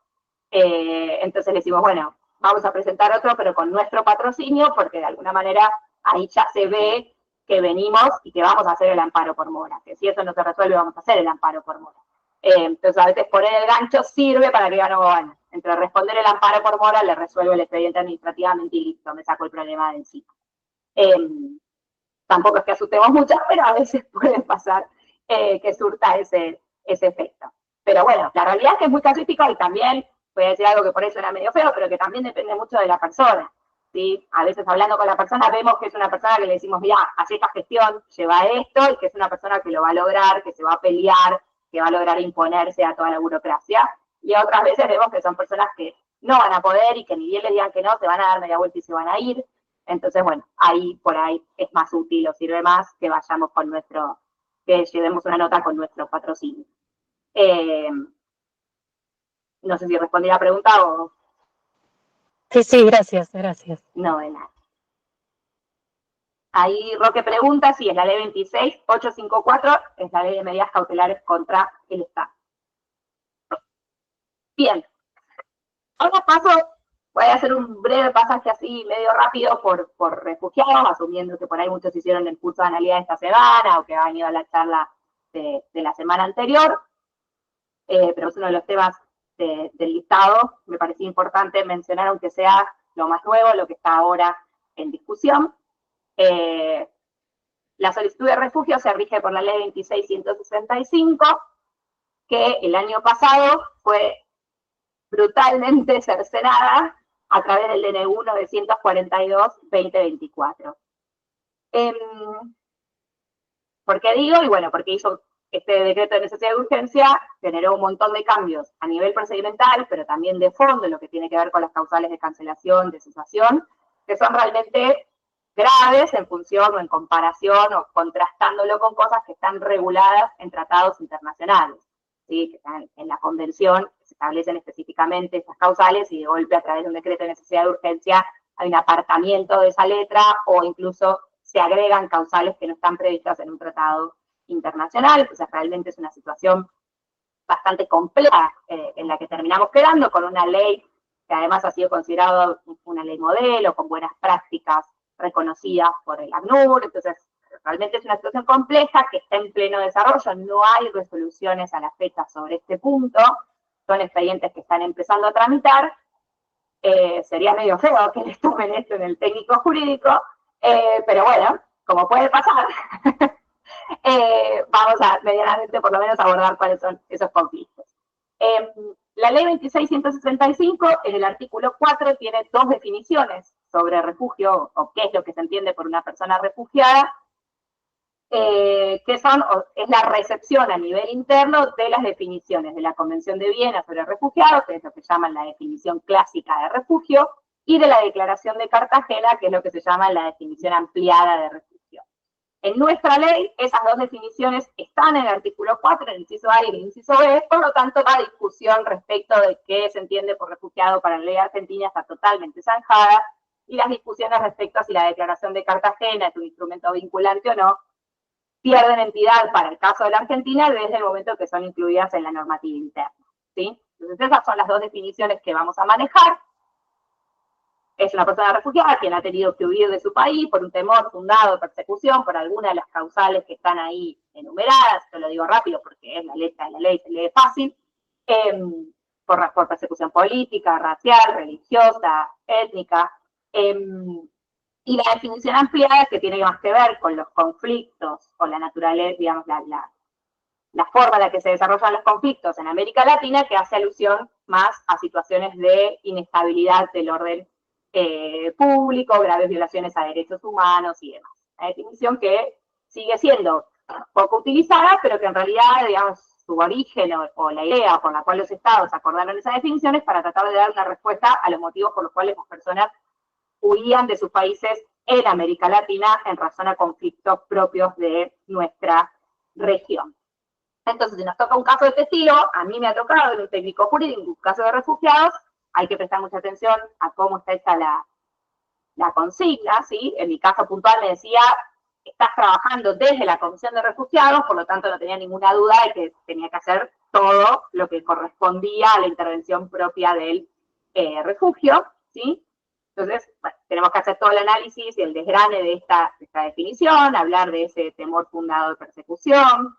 entonces le decimos, bueno, vamos a presentar otro, pero con nuestro patrocinio, porque de alguna manera ahí ya se ve que venimos y que vamos a hacer el amparo por mora, que si eso no se resuelve vamos a hacer el amparo por mora. Entonces, a veces poner el gancho sirve para que no, bueno, entre responder el amparo por mora, le resuelvo el expediente administrativamente y listo, me saco el problema de encima. Tampoco es que asustemos mucho, pero a veces puede pasar que surta ese efecto. Pero bueno, la realidad es que es muy casuístico y también, voy a decir algo que por eso era medio feo, pero que también depende mucho de la persona. ¿Sí? A veces hablando con la persona vemos que es una persona que le decimos, mira, haz esta gestión, lleva esto, y que es una persona que lo va a lograr, que se va a pelear, que va a lograr imponerse a toda la burocracia. Y otras veces vemos que son personas que no van a poder y que ni bien les digan que no, se van a dar media vuelta y se van a ir. Entonces, bueno, ahí por ahí es más útil o sirve más que vayamos con que llevemos una nota con nuestro patrocinio. No sé si respondí la pregunta o... Sí, gracias, gracias. No, de nada. Ahí Roque pregunta si es la ley 26854, es la ley de medidas cautelares contra el Estado. Bien. Ahora voy a hacer un breve pasaje así medio rápido por refugiados, asumiendo que por ahí muchos hicieron el curso de analidad esta semana o que han ido a la charla de la semana anterior, pero es uno de los temas del listado. Me parecía importante mencionar, aunque sea lo más nuevo, lo que está ahora en discusión. La solicitud de refugio se rige por la ley 26165, que el año pasado fue brutalmente cercenada a través del DNU 942-2024. ¿Por qué digo? Y bueno, porque hizo este decreto de necesidad de urgencia, generó un montón de cambios a nivel procedimental, pero también de fondo, lo que tiene que ver con las causales de cancelación, de cesación, que son realmente graves en función o en comparación o contrastándolo con cosas que están reguladas en tratados internacionales, ¿sí? Que están en la convención, se establecen específicamente esas causales y de golpe a través de un decreto de necesidad de urgencia hay un apartamiento de esa letra o incluso se agregan causales que no están previstas en un tratado internacional. Entonces realmente es una situación bastante compleja en la que terminamos quedando con una ley que además ha sido considerada una ley modelo, con buenas prácticas reconocidas por el ACNUR. Entonces realmente es una situación compleja que está en pleno desarrollo, no hay resoluciones a la fecha sobre este punto, son expedientes que están empezando a tramitar. Sería medio feo que les tomen esto en el técnico jurídico, pero bueno, como puede pasar, vamos a medianamente por lo menos abordar cuáles son esos conflictos. La ley 26165, en el artículo 4, tiene dos definiciones sobre refugio, o qué es lo que se entiende por una persona refugiada, que es la recepción a nivel interno de las definiciones de la Convención de Viena sobre refugiados, que es lo que llaman la definición clásica de refugio, y de la Declaración de Cartagena, que es lo que se llama la definición ampliada de refugio. En nuestra ley, esas dos definiciones están en el artículo 4, en el inciso A y el inciso B, por lo tanto, la discusión respecto de qué se entiende por refugiado para la ley argentina está totalmente zanjada, y las discusiones respecto a si la Declaración de Cartagena es un instrumento vinculante o no, pierden entidad para el caso de la Argentina desde el momento que son incluidas en la normativa interna, ¿sí? Entonces esas son las dos definiciones que vamos a manejar. Es una persona refugiada quien ha tenido que huir de su país por un temor fundado de persecución, por alguna de las causales que están ahí enumeradas. Yo lo digo rápido porque es la letra de la ley, se lee fácil. Por persecución política, racial, religiosa, étnica. Y la definición ampliada, que tiene más que ver con los conflictos, con la naturaleza, digamos, la forma en la que se desarrollan los conflictos en América Latina, que hace alusión más a situaciones de inestabilidad del orden público, graves violaciones a derechos humanos y demás. Una definición que sigue siendo poco utilizada, pero que en realidad, digamos, su origen o la idea por la cual los estados acordaron esas definiciones para tratar de dar una respuesta a los motivos por los cuales las personas huían de sus países en América Latina en razón a conflictos propios de nuestra región. Entonces, si nos toca un caso de este estilo, a mí me ha tocado en un técnico jurídico, un caso de refugiados, hay que prestar mucha atención a cómo está hecha la consigna, ¿sí? En mi caso puntual me decía, estás trabajando desde la Comisión de Refugiados, por lo tanto no tenía ninguna duda de que tenía que hacer todo lo que correspondía a la intervención propia del refugio, ¿sí? Entonces, bueno, tenemos que hacer todo el análisis y el desgrane de esta definición, hablar de ese temor fundado de persecución,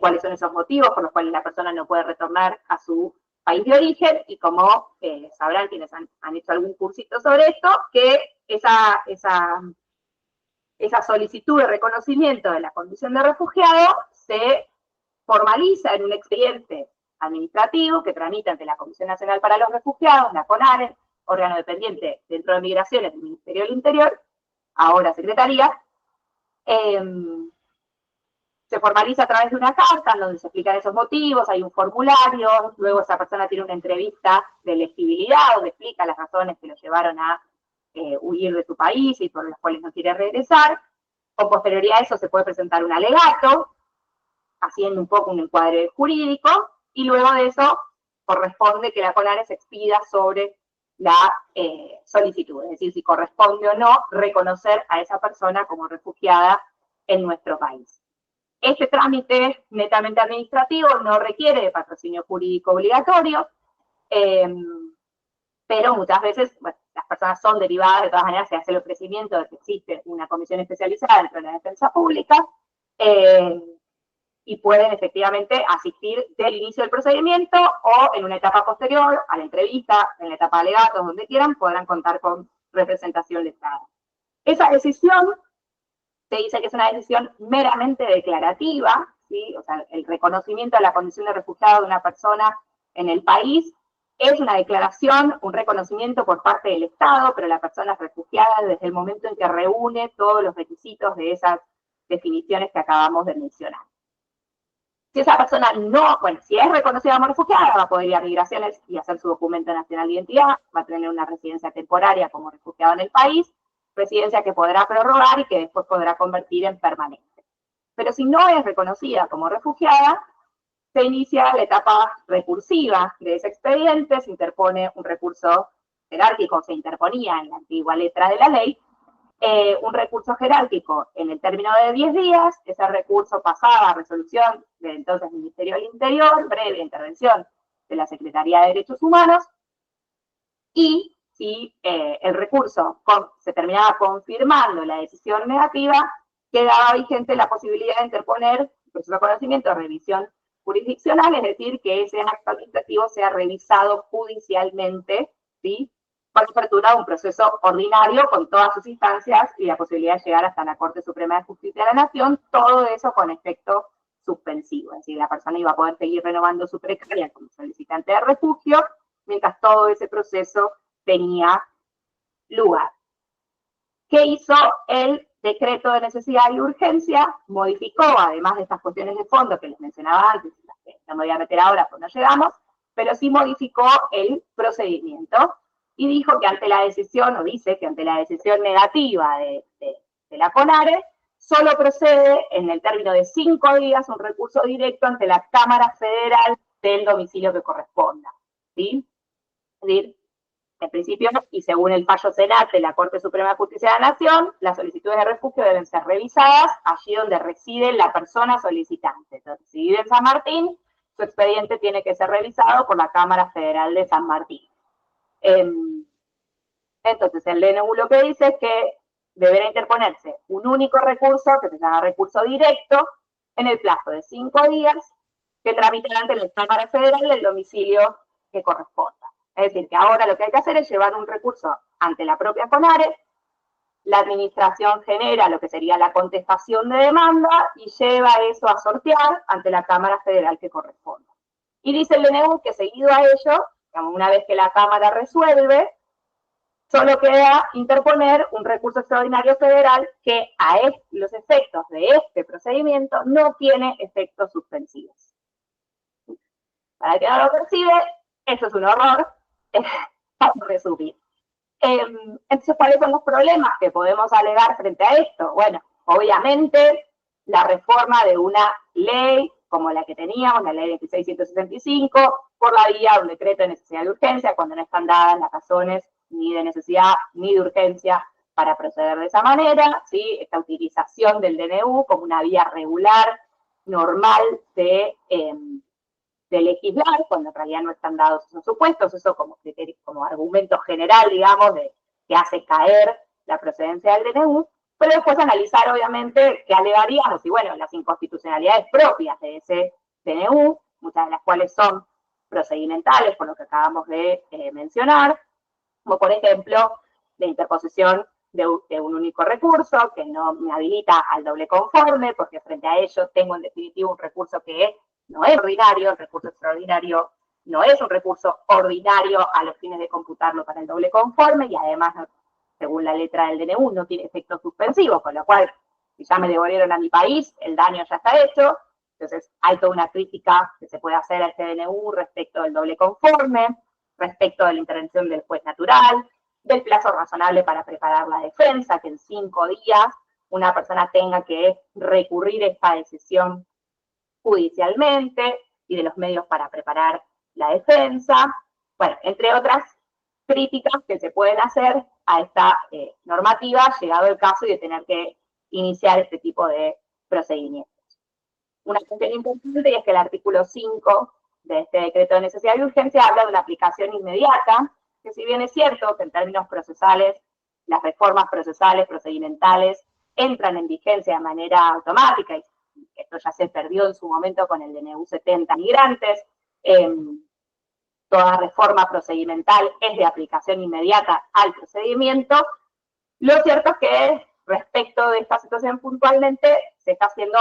cuáles son esos motivos por los cuales la persona no puede retornar a su país de origen, y como sabrán quienes han hecho algún cursito sobre esto, que esa solicitud de reconocimiento de la condición de refugiado se formaliza en un expediente administrativo que tramita ante la Comisión Nacional para los Refugiados, la CONARE, órgano dependiente dentro de Migraciones del Ministerio del Interior, ahora Secretaría. Se formaliza a través de una carta en donde se explican esos motivos, hay un formulario, luego esa persona tiene una entrevista de elegibilidad donde explica las razones que lo llevaron a huir de su país y por las cuales no quiere regresar. Con posterioridad a eso se puede presentar un alegato, haciendo un poco un encuadre jurídico, y luego de eso corresponde que la CONARE se expida sobre la solicitud, es decir, si corresponde o no reconocer a esa persona como refugiada en nuestro país. Este trámite netamente administrativo no requiere de patrocinio jurídico obligatorio, pero muchas veces, bueno, las personas son derivadas, de todas maneras se hace el ofrecimiento de que existe una comisión especializada dentro de la defensa pública, y pueden efectivamente asistir del inicio del procedimiento o en una etapa posterior, a la entrevista, en la etapa de alegatos, donde quieran, podrán contar con representación letrada. Esa decisión se dice que es una decisión meramente declarativa, ¿sí? O sea, el reconocimiento de la condición de refugiado de una persona en el país es una declaración, un reconocimiento por parte del Estado, pero la persona es refugiada desde el momento en que reúne todos los requisitos de esas definiciones que acabamos de mencionar. Si esa persona no, bueno, si es reconocida como refugiada, va a poder ir a Migraciones y hacer su documento nacional de identidad, va a tener una residencia temporaria como refugiado en el país, residencia que podrá prorrogar y que después podrá convertir en permanente. Pero si no es reconocida como refugiada, se inicia la etapa recursiva de ese expediente, se interpone un recurso jerárquico, se interponía en la antigua letra de la ley, un recurso jerárquico en el término de 10 días, ese recurso pasaba a resolución del entonces Ministerio del Interior, breve intervención de la Secretaría de Derechos Humanos, y si el recurso se terminaba confirmando la decisión negativa, quedaba vigente la posibilidad de interponer proceso de conocimiento de revisión jurisdiccional, es decir, que ese acto administrativo sea revisado judicialmente, ¿sí? Para apertura de un proceso ordinario con todas sus instancias y la posibilidad de llegar hasta la Corte Suprema de Justicia de la Nación, todo eso con efecto suspensivo, es decir, la persona iba a poder seguir renovando su precaria como solicitante de refugio, mientras todo ese proceso tenía lugar. ¿Qué hizo el decreto de necesidad y urgencia? Modificó, además de estas cuestiones de fondo que les mencionaba antes, que no me voy a meter ahora porque no llegamos, pero sí modificó el procedimiento y dijo que ante la decisión, o dice que ante la decisión negativa de la CONARE, solo procede en el término de 5 días un recurso directo ante la Cámara Federal del domicilio que corresponda, ¿sí? Es decir, en principio, y según el fallo Senat de la Corte Suprema de Justicia de la Nación, las solicitudes de refugio deben ser revisadas allí donde reside la persona solicitante. Entonces, si vive en San Martín, su expediente tiene que ser revisado por la Cámara Federal de San Martín. Entonces, el DNU lo que dice es que deberá interponerse un único recurso, que se llama recurso directo, en el plazo de 5 días, que tramitará ante la Cámara Federal del domicilio que corresponda. Es decir, que ahora lo que hay que hacer es llevar un recurso ante la propia CONARE, la administración genera lo que sería la contestación de demanda y lleva eso a sortear ante la Cámara Federal que corresponda. Y dice el DNU que seguido a ello, una vez que la Cámara resuelve, solo queda interponer un recurso extraordinario federal que a los efectos de este procedimiento no tiene efectos suspensivos. Para que no lo percibe, eso es un horror. Vamos a resumir. Entonces, ¿cuáles son los problemas que podemos alegar frente a esto? Bueno, obviamente, la reforma de una ley como la que teníamos, la ley 2665, por la vía de un decreto de necesidad de urgencia, cuando no están dadas las razones ni de necesidad ni de urgencia para proceder de esa manera, ¿sí? Esta utilización del DNU como una vía regular, normal de legislar, cuando en realidad no están dados esos supuestos, eso como criterio, como argumento general, digamos, que hace caer la procedencia del DNU. pero después analizar, obviamente, qué alegaríamos, y bueno, las inconstitucionalidades propias de ese DNU, muchas de las cuales son procedimentales, por lo que acabamos de mencionar, como por ejemplo, la interposición de un único recurso, que no me habilita al doble conforme, porque frente a ello tengo en definitiva un recurso que no es ordinario, el recurso extraordinario no es un recurso ordinario a los fines de computarlo para el doble conforme, y además, según la letra del DNU, no tiene efecto suspensivo, con lo cual, si ya me devolvieron a mi país, el daño ya está hecho. Entonces, hay toda una crítica que se puede hacer a este DNU respecto del doble conforme, respecto de la intervención del juez natural, del plazo razonable para preparar la defensa, que en 5 días una persona tenga que recurrir a esta decisión judicialmente, y de los medios para preparar la defensa. Bueno, entre otras críticas que se pueden hacer a esta normativa, llegado el caso y de tener que iniciar este tipo de procedimientos. Una cuestión importante es que el artículo 5 de este decreto de necesidad y urgencia habla de una aplicación inmediata, que si bien es cierto que en términos procesales, las reformas procesales, procedimentales, entran en vigencia de manera automática, y esto ya se perdió en su momento con el DNU 70 migrantes, toda reforma procedimental es de aplicación inmediata al procedimiento. Lo cierto es que respecto de esta situación puntualmente se está haciendo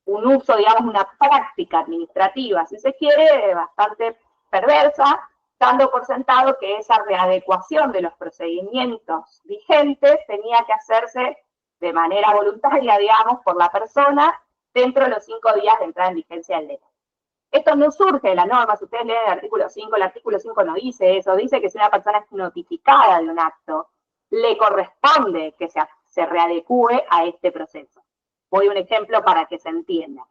un uso, digamos, una práctica administrativa, si se quiere, bastante perversa, dando por sentado que esa readecuación de los procedimientos vigentes tenía que hacerse de manera voluntaria, digamos, por la persona dentro de los 5 días de entrada en vigencia del DNU. Esto no surge de la norma, si ustedes leen el artículo 5 no dice eso, dice que si una persona es notificada de un acto, le corresponde que se readecue a este proceso. Voy a un ejemplo para que se entienda.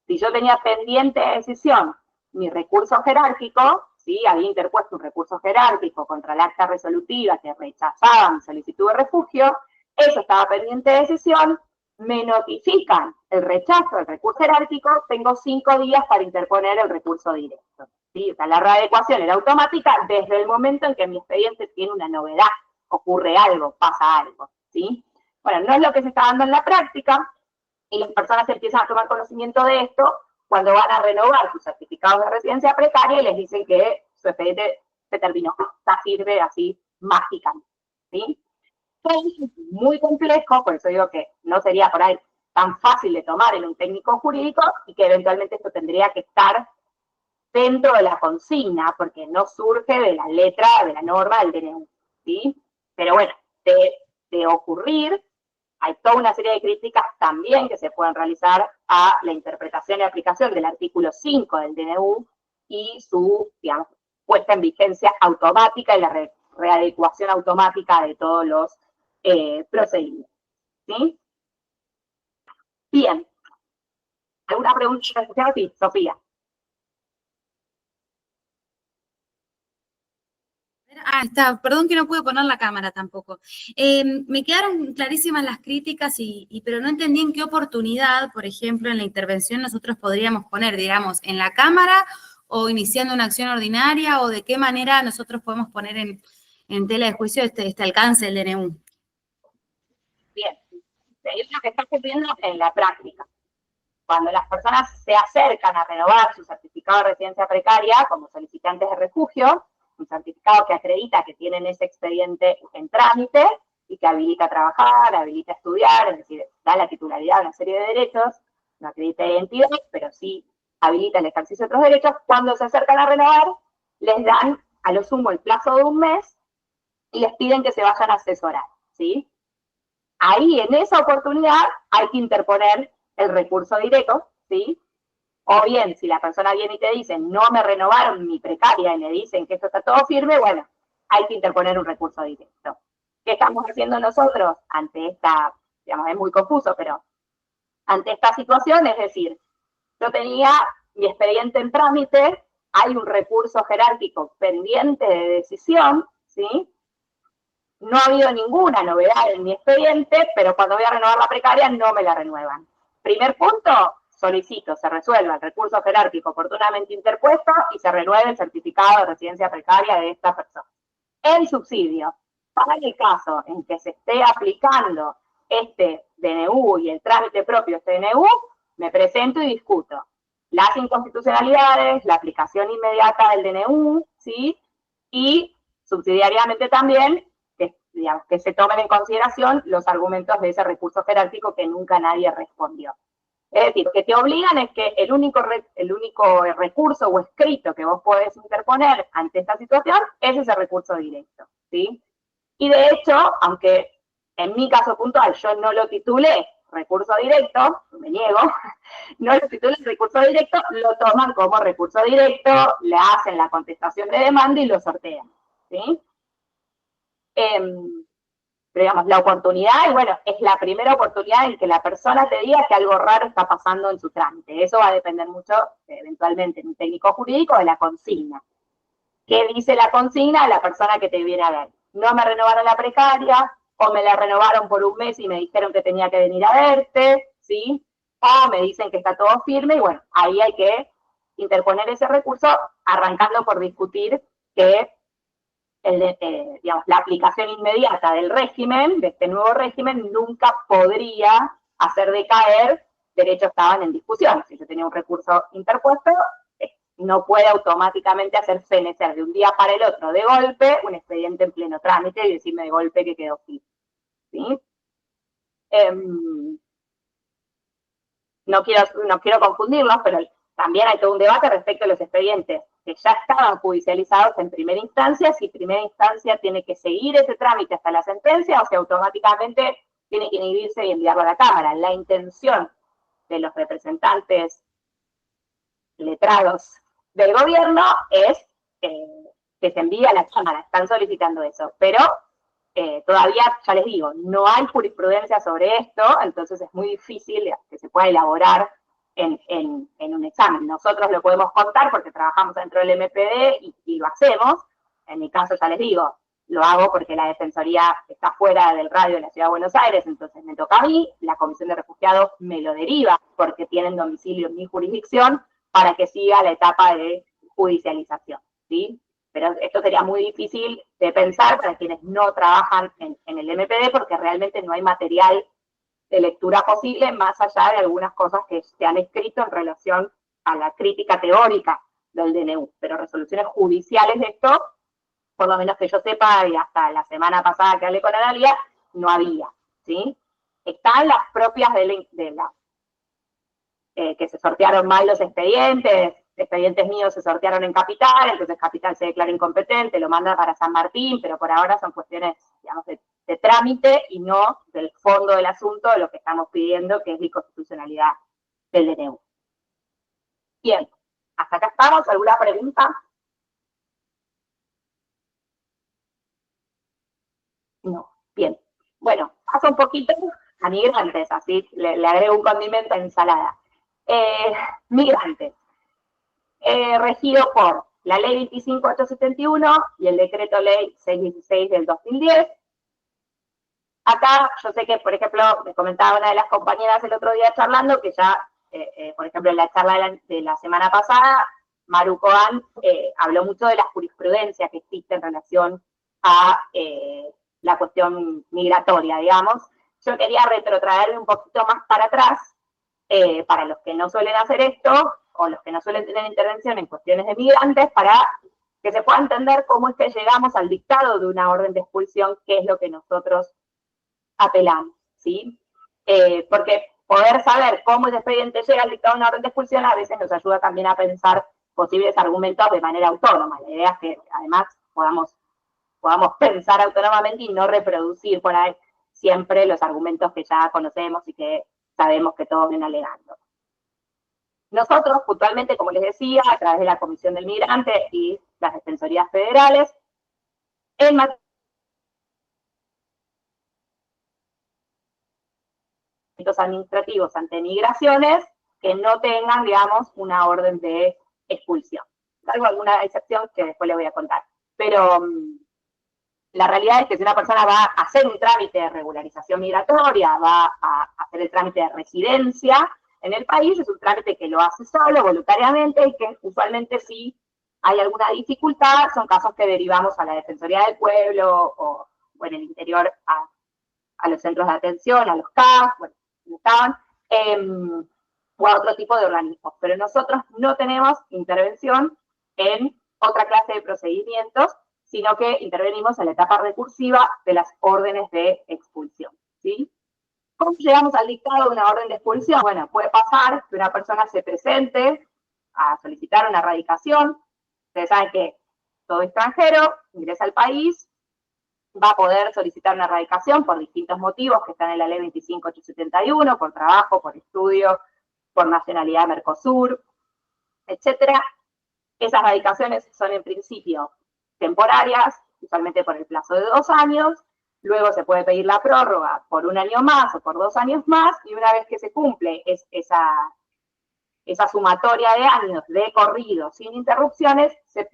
Si yo tenía pendiente de decisión mi recurso jerárquico, ¿sí? Había interpuesto un recurso jerárquico contra el acta resolutiva que rechazaba mi solicitud de refugio, eso estaba pendiente de decisión, me notifican el rechazo del recurso jerárquico, tengo 5 días para interponer el recurso directo, ¿sí? O sea, la readecuación era automática desde el momento en que mi expediente tiene una novedad, ocurre algo, pasa algo, ¿sí? Bueno, no es lo que se está dando en la práctica, y las personas empiezan a tomar conocimiento de esto cuando van a renovar sus certificados de residencia precaria y les dicen que su expediente se terminó, está sirve así mágicamente, ¿sí? Es muy complejo, por eso digo que no sería por ahí tan fácil de tomar en un técnico jurídico, y que eventualmente esto tendría que estar dentro de la consigna, porque no surge de la letra de la norma del DNU, ¿sí? Pero bueno, de ocurrir, hay toda una serie de críticas también que se pueden realizar a la interpretación y aplicación del artículo 5 del DNU y su, digamos, puesta en vigencia automática y la readecuación automática de todos los procedimientos, ¿sí? Bien. ¿Alguna pregunta? Sí, Sofía. Está, perdón que no pude poner la cámara tampoco. Me quedaron clarísimas las críticas, pero no entendí en qué oportunidad, por ejemplo, en la intervención nosotros podríamos poner, digamos, en la Cámara o iniciando una acción ordinaria, o de qué manera nosotros podemos poner en tela de juicio este alcance del DNU. Bien, es lo que está ocurriendo en la práctica. Cuando las personas se acercan a renovar su certificado de residencia precaria como solicitantes de refugio, un certificado que acredita que tienen ese expediente en trámite y que habilita a trabajar, habilita a estudiar, es decir, da la titularidad de una serie de derechos, no acredita identidad, pero sí habilita el ejercicio de otros derechos. Cuando se acercan a renovar, les dan a lo sumo el plazo de 1 mes y les piden que se vayan a asesorar, ¿sí? Ahí, en esa oportunidad, hay que interponer el recurso directo, ¿sí? O bien, si la persona viene y te dice, no me renovaron mi precaria y le dicen que esto está todo firme, bueno, hay que interponer un recurso directo. ¿Qué estamos haciendo nosotros ante esta, digamos, es muy confuso, pero ante esta situación? Es decir, yo tenía mi expediente en trámite, hay un recurso jerárquico pendiente de decisión, ¿sí? No ha habido ninguna novedad en mi expediente, pero cuando voy a renovar la precaria no me la renuevan. Primer punto, solicito, se resuelva el recurso jerárquico oportunamente interpuesto y se renueve el certificado de residencia precaria de esta persona. El subsidio. para el caso en que se esté aplicando este DNU y el trámite propio de este DNU, me presento y discuto las inconstitucionalidades, la aplicación inmediata del DNU, ¿sí? Y subsidiariamente también digamos, que se tomen en consideración los argumentos de ese recurso jerárquico que nunca nadie respondió. Es decir, lo que te obligan es que el único recurso o escrito que vos podés interponer ante esta situación es ese recurso directo, ¿sí? Y de hecho, aunque en mi caso puntual yo no lo titulé recurso directo, me niego, no lo titulé recurso directo, lo toman como recurso directo, le hacen la contestación de demanda y lo sortean, ¿sí? Pero digamos, la oportunidad, y bueno, es la primera oportunidad en que la persona te diga que algo raro está pasando en su trámite. Eso va a depender mucho, eventualmente, en un técnico jurídico, de la consigna. ¿Qué dice la consigna de la persona que te viene a ver? No me renovaron la precaria, o me la renovaron por un mes y me dijeron que tenía que venir a verte, ¿sí? O me dicen que está todo firme, y bueno, ahí hay que interponer ese recurso, arrancando por discutir que digamos, la aplicación inmediata del régimen, de este nuevo régimen, nunca podría hacer decaer derechos que estaban en discusión. Si yo tenía un recurso interpuesto, no puede automáticamente hacer fenecer de un día para el otro de golpe un expediente en pleno trámite y decirme de golpe que quedó firme, ¿sí? No quiero confundirlos, pero también hay todo un debate respecto a los expedientes que ya estaban judicializados en primera instancia, si primera instancia tiene que seguir ese trámite hasta la sentencia o si automáticamente tiene que inhibirse y enviarlo a la Cámara. La intención de los representantes letrados del gobierno es que se envíe a la Cámara, están solicitando eso, pero todavía, ya les digo, no hay jurisprudencia sobre esto, entonces es muy difícil que se pueda elaborar en un examen. Nosotros lo podemos contar porque trabajamos dentro del MPD y lo hacemos. En mi caso, ya les digo, lo hago porque la Defensoría está fuera del radio de la Ciudad de Buenos Aires, entonces me toca a mí, la Comisión de Refugiados me lo deriva porque tienen domicilio en mi jurisdicción para que siga la etapa de judicialización, ¿sí? Pero esto sería muy difícil de pensar para quienes no trabajan en el MPD porque realmente no hay material de lectura posible, más allá de algunas cosas que se han escrito en relación a la crítica teórica del DNU, pero resoluciones judiciales de esto, por lo menos que yo sepa, y hasta la semana pasada que hablé con Analia, no había, ¿sí? Están las propias que se sortearon mal los expedientes míos se sortearon en Capital, entonces Capital se declara incompetente, lo manda para San Martín, pero por ahora son cuestiones, digamos, de trámite y no del fondo del asunto de lo que estamos pidiendo, que es la inconstitucionalidad del DNU. Bien, hasta acá estamos. ¿Alguna pregunta? No, bien. Bueno, paso un poquito a migrantes, así le agrego un condimento a ensalada. Migrantes. Regido por la ley 25871 y el decreto ley 616 del 2010. Acá yo sé que, por ejemplo, me comentaba una de las compañeras el otro día charlando que ya, por ejemplo, en la charla de la semana pasada, Maru Coan habló mucho de la jurisprudencia que existe en relación a la cuestión migratoria, digamos. Yo quería retrotraerme un poquito más para atrás, para los que no suelen hacer esto, o los que no suelen tener intervención en cuestiones de migrantes, para que se pueda entender cómo es que llegamos al dictado de una orden de expulsión, que es lo que nosotros apelamos, ¿sí? Porque poder saber cómo ese expediente llega al dictado de una orden de expulsión a veces nos ayuda también a pensar posibles argumentos de manera autónoma. La idea es que además podamos pensar autónomamente y no reproducir por ahí siempre los argumentos que ya conocemos y que sabemos que todos vienen alegando. Nosotros, puntualmente, como les decía, a través de la Comisión del Migrante y las Defensorías Federales, en materia administrativos ante migraciones que no tengan, digamos, una orden de expulsión. Salvo alguna excepción que después les voy a contar. Pero la realidad es que si una persona va a hacer un trámite de regularización migratoria, va a hacer el trámite de residencia en el país, es un trámite que lo hace solo, voluntariamente, y que usualmente si hay alguna dificultad, son casos que derivamos a la Defensoría del Pueblo o o en el interior a los centros de atención, a los CAF, bueno, estaban, o a otro tipo de organismos. Pero nosotros no tenemos intervención en otra clase de procedimientos, sino que intervenimos en la etapa recursiva de las órdenes de expulsión, ¿sí? ¿Cómo llegamos al dictado de una orden de expulsión? Bueno, puede pasar que una persona se presente a solicitar una erradicación. Ustedes saben que todo extranjero ingresa al país, va a poder solicitar una erradicación por distintos motivos que están en la ley 25871, por trabajo, por estudio, por nacionalidad Mercosur, etcétera. Esas erradicaciones son en principio temporarias, usualmente por el plazo de 2 años, luego se puede pedir la prórroga por 1 año más o por 2 años más, y una vez que se cumple esa sumatoria de años de corrido sin interrupciones, se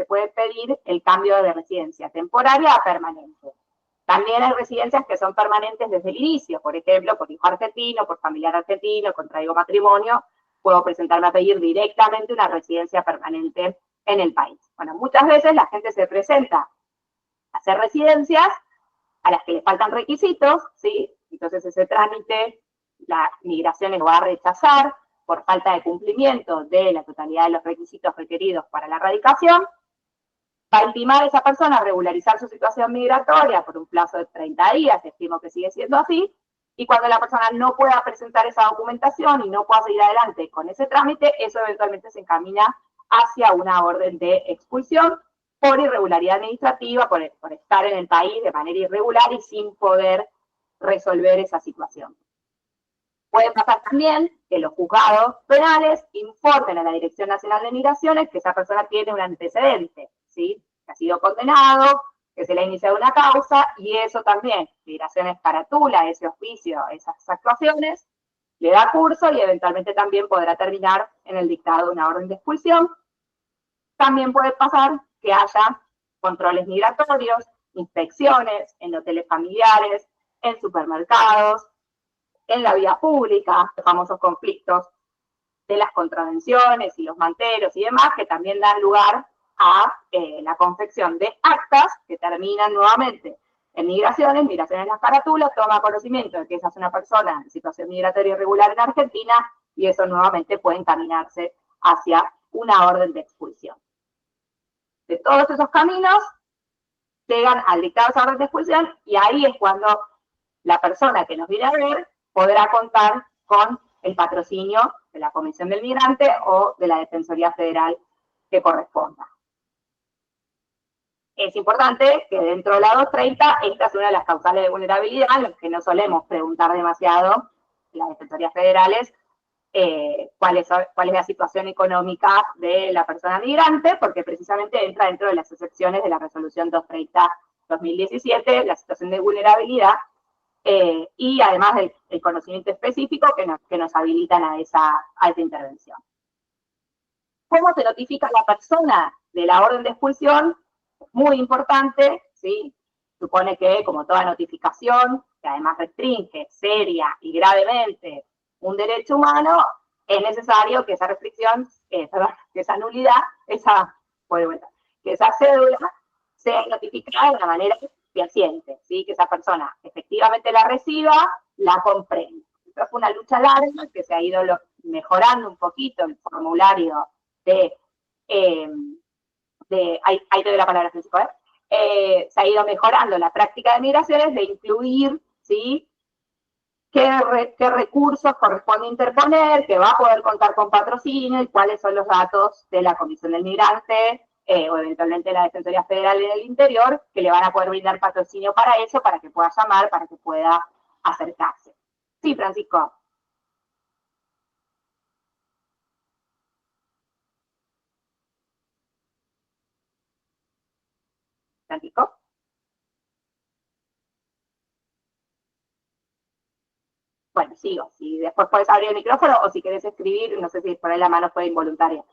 puede pedir el cambio de residencia temporaria a permanente. También hay residencias que son permanentes desde el inicio, por ejemplo, por hijo argentino, por familiar argentino, contraigo matrimonio, puedo presentarme a pedir directamente una residencia permanente en el país. Bueno, muchas veces la gente se presenta a hacer residencias a las que le faltan requisitos, ¿sí? Entonces ese trámite la migración lo va a rechazar por falta de cumplimiento de la totalidad de los requisitos requeridos para la erradicación, va a intimar a esa persona a regularizar su situación migratoria por un plazo de 30 días, estimo que sigue siendo así, y cuando la persona no pueda presentar esa documentación y no pueda seguir adelante con ese trámite, eso eventualmente se encamina hacia una orden de expulsión por irregularidad administrativa, por estar en el país de manera irregular y sin poder resolver esa situación. Puede pasar también que los juzgados penales informen a la Dirección Nacional de Migraciones que esa persona tiene un antecedente, ¿sí? Que ha sido condenado, que se le ha iniciado una causa, y eso también, Migraciones caratula ese oficio, esas actuaciones, le da curso y eventualmente también podrá terminar en el dictado de una orden de expulsión. También puede pasar que haya controles migratorios, inspecciones en hoteles familiares, en supermercados, en la vía pública, los famosos conflictos de las contravenciones y los manteros y demás, que también dan lugar a la confección de actas que terminan nuevamente en migraciones las carátulas, toma conocimiento de que esa es una persona en situación migratoria irregular en Argentina, y eso nuevamente puede encaminarse hacia una orden de expulsión. De todos esos caminos, llegan al dictado de esa orden de expulsión, y ahí es cuando la persona que nos viene a ver podrá contar con el patrocinio de la Comisión del Migrante o de la Defensoría Federal que corresponda. Es importante que dentro de la 230, esta es una de las causales de vulnerabilidad, en las que no solemos preguntar demasiado en las Defensorías Federales cuál es la situación económica de la persona migrante, porque precisamente entra dentro de las excepciones de la Resolución 230-2017, la situación de vulnerabilidad, y además del conocimiento específico que nos habilitan a esa intervención. ¿Cómo se notifica a la persona de la orden de expulsión? Muy importante, ¿sí? Supone que, como toda notificación, que además restringe seria y gravemente un derecho humano, es necesario que esa restricción, que esa nulidad, que esa cédula sea notificada de una manera fehaciente, ¿sí? Que esa persona efectivamente la reciba, la comprenda. Esto fue una lucha larga que se ha ido mejorando un poquito el formulario ahí te doy la palabra, Francisco, se ha ido mejorando la práctica de migraciones de incluir, ¿sí? qué recursos corresponde interponer, que va a poder contar con patrocinio y cuáles son los datos de la Comisión del Migrante o eventualmente la Defensoría Federal en el interior, que le van a poder brindar patrocinio para eso, para que pueda llamar, para que pueda acercarse. Sí, Francisco. Francisco. Bueno, sigo. Si después puedes abrir el micrófono o si querés escribir, no sé si por ahí la mano fue involuntaria.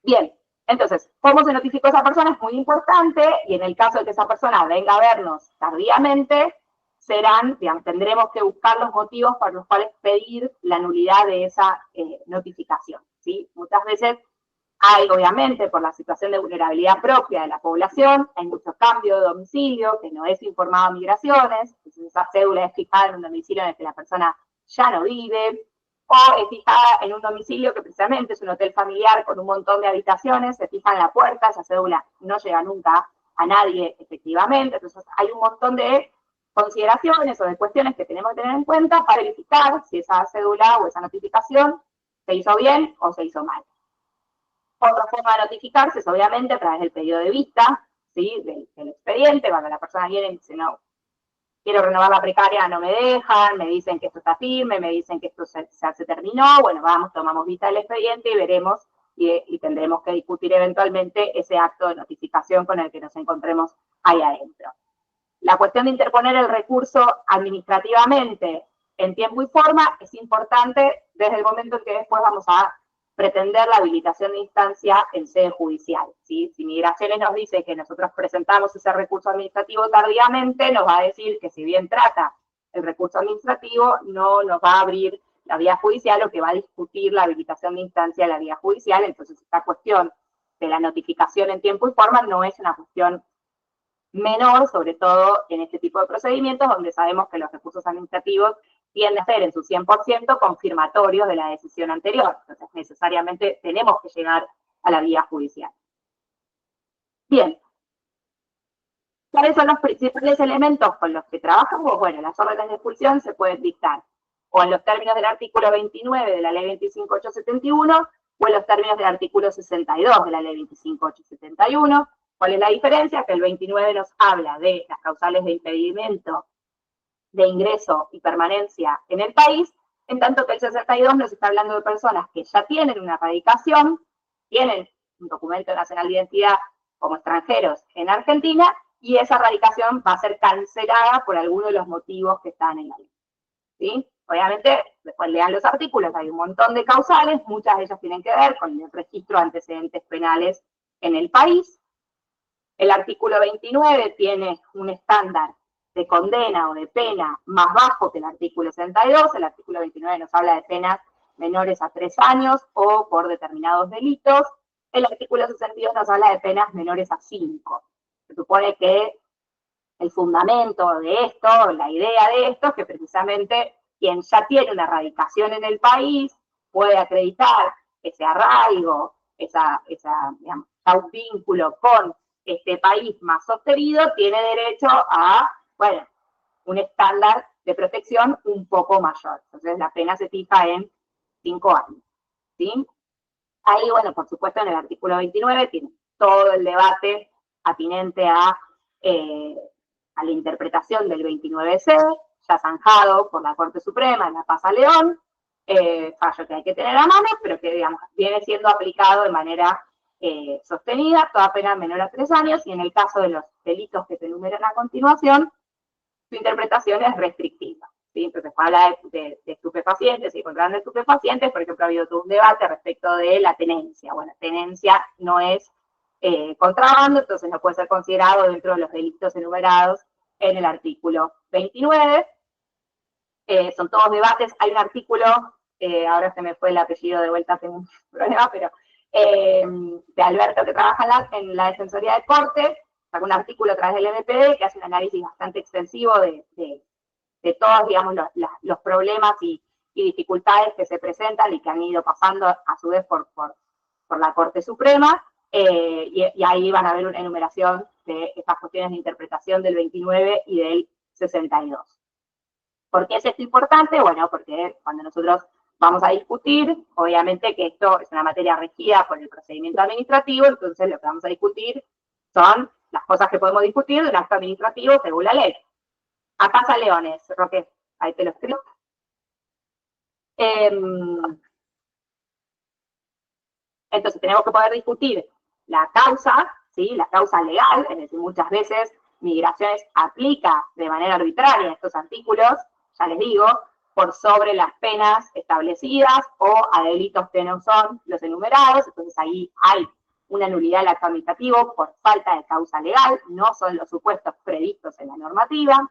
Bien, entonces, ¿cómo se notificó a esa persona? Es muy importante, y en el caso de que esa persona venga a vernos tardíamente, tendremos que buscar los motivos por los cuales pedir la nulidad de esa notificación, ¿sí? Muchas veces Hay, obviamente, por la situación de vulnerabilidad propia de la población, hay mucho cambio de domicilio, que no es informado a migraciones, entonces esa cédula es fijada en un domicilio en el que la persona ya no vive, o es fijada en un domicilio que precisamente es un hotel familiar con un montón de habitaciones, se fija en la puerta, esa cédula no llega nunca a nadie efectivamente, entonces hay un montón de consideraciones o de cuestiones que tenemos que tener en cuenta para verificar si esa cédula o esa notificación se hizo bien o se hizo mal. Otra forma de notificarse es obviamente a través del pedido de vista, ¿sí? del expediente, cuando la persona viene y dice, no, quiero renovar la precaria, no me dejan, me dicen que esto está firme, me dicen que esto se terminó, bueno, vamos, tomamos vista del expediente y veremos y tendremos que discutir eventualmente ese acto de notificación con el que nos encontremos ahí adentro. La cuestión de interponer el recurso administrativamente en tiempo y forma es importante desde el momento en que después vamos a pretender la habilitación de instancia en sede judicial, ¿sí? Si Migraciones nos dice que nosotros presentamos ese recurso administrativo tardíamente, nos va a decir que si bien trata el recurso administrativo, no nos va a abrir la vía judicial o que va a discutir la habilitación de instancia en la vía judicial. Entonces, esta cuestión de la notificación en tiempo y forma no es una cuestión menor, sobre todo en este tipo de procedimientos donde sabemos que los recursos administrativos tienden a ser en su 100% confirmatorios de la decisión anterior. Entonces, necesariamente tenemos que llegar a la vía judicial. Bien. ¿Cuáles son los principales elementos con los que trabajamos? Bueno, las órdenes de expulsión se pueden dictar o en los términos del artículo 29 de la ley 25.871 o en los términos del artículo 62 de la ley 25.871. ¿Cuál es la diferencia? Que el 29 nos habla de las causales de impedimento de ingreso y permanencia en el país, en tanto que el 62 nos está hablando de personas que ya tienen una radicación, tienen un documento nacional de identidad como extranjeros en Argentina, y esa radicación va a ser cancelada por alguno de los motivos que están en la ley. ¿Sí? Obviamente, después lean los artículos, hay un montón de causales, muchas de ellas tienen que ver con el registro de antecedentes penales en el país. El artículo 29 tiene un estándar de condena o de pena más bajo que el artículo 62. El artículo 29 nos habla de penas menores a 3 años o por determinados delitos. El artículo 62 nos habla de penas menores a 5. Se supone que el fundamento de esto, la idea de esto, es que precisamente quien ya tiene una radicación en el país puede acreditar ese arraigo, digamos, un vínculo con este país más sostenido, tiene derecho a, bueno, un estándar de protección un poco mayor. Entonces la pena se fija en 5 años. ¿Sí? Ahí, bueno, por supuesto, en el artículo 29 tiene todo el debate atinente a la interpretación del 29C, ya zanjado por la Corte Suprema en la Paz a León, fallo que hay que tener a mano, pero que, digamos, viene siendo aplicado de manera sostenida, toda pena menor a 3 años, y en el caso de los delitos que se enumeran a continuación, su interpretación es restrictiva. ¿Sí? Entonces, habla de estupefacientes y contrabando de estupefacientes. Por ejemplo, ha habido todo un debate respecto de la tenencia. Bueno, tenencia no es contrabando, entonces no puede ser considerado dentro de los delitos enumerados en el artículo 29. Son todos debates. Hay un artículo, ahora se me fue el apellido de vuelta, tengo un problema, pero de Alberto, que trabaja en la Defensoría de Corte, sacó un artículo a través del MPD que hace un análisis bastante extensivo de todos, digamos, los problemas y dificultades que se presentan y que han ido pasando a su vez por la Corte Suprema, y ahí van a ver una enumeración de estas cuestiones de interpretación del 29 y del 62. ¿Por qué es esto importante? Bueno, porque cuando nosotros vamos a discutir, obviamente que esto es una materia regida por el procedimiento administrativo, entonces lo que vamos a discutir son las cosas que podemos discutir de un acto administrativo según la ley. A Paz a Leones, Roque, ahí te lo escribo. Entonces tenemos que poder discutir la causa, ¿sí? La causa legal, es decir, muchas veces Migraciones aplica de manera arbitraria estos artículos, ya les digo, por sobre las penas establecidas o a delitos que no son los enumerados. Entonces ahí hay una nulidad del acto administrativo por falta de causa legal, no son los supuestos previstos en la normativa.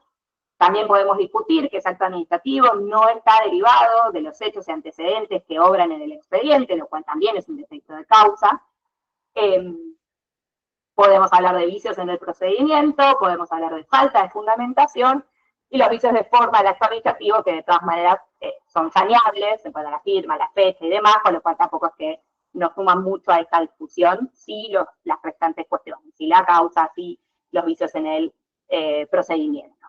También podemos discutir que ese acto administrativo no está derivado de los hechos y antecedentes que obran en el expediente, lo cual también es un defecto de causa. Podemos hablar de vicios en el procedimiento, podemos hablar de falta de fundamentación, y los vicios de forma del acto administrativo, que de todas maneras son saneables, en cuanto a la firma, la fecha y demás, con lo cual tampoco es que nos suman mucho a esta discusión, sí las restantes cuestiones, sí la causa, sí los vicios en el procedimiento.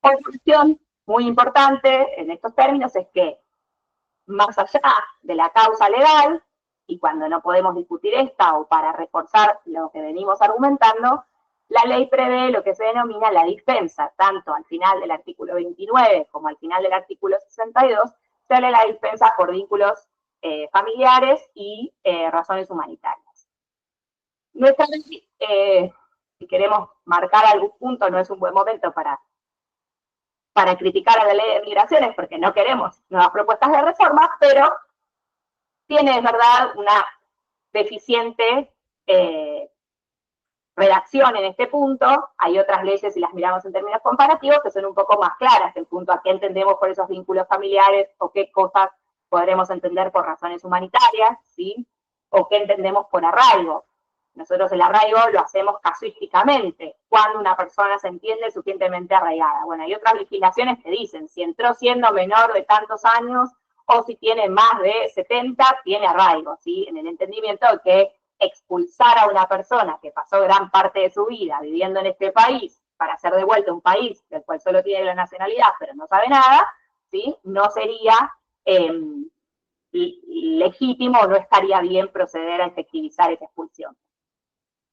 Otra cuestión muy importante en estos términos es que, más allá de la causa legal, y cuando no podemos discutir esta o para reforzar lo que venimos argumentando, la ley prevé lo que se denomina la dispensa, tanto al final del artículo 29 como al final del artículo 62, sale la dispensa por vínculos familiares y razones humanitarias. Nuestra ley, si queremos marcar algún punto, no es un buen momento para criticar a la ley de migraciones, porque no queremos nuevas propuestas de reforma, pero tiene, es verdad, una deficiente redacción en este punto. Hay otras leyes, si las miramos en términos comparativos, que son un poco más claras en punto a qué entendemos por esos vínculos familiares o qué cosas podremos entender por razones humanitarias, ¿sí? O qué entendemos por arraigo. Nosotros el arraigo lo hacemos casuísticamente, cuando una persona se entiende suficientemente arraigada. Bueno, hay otras legislaciones que dicen, si entró siendo menor de tantos años o si tiene más de 70, tiene arraigo, ¿sí? En el entendimiento de que expulsar a una persona que pasó gran parte de su vida viviendo en este país para ser devuelta a un país del cual solo tiene la nacionalidad pero no sabe nada, ¿sí? No sería legítimo, no estaría bien proceder a efectivizar esa expulsión.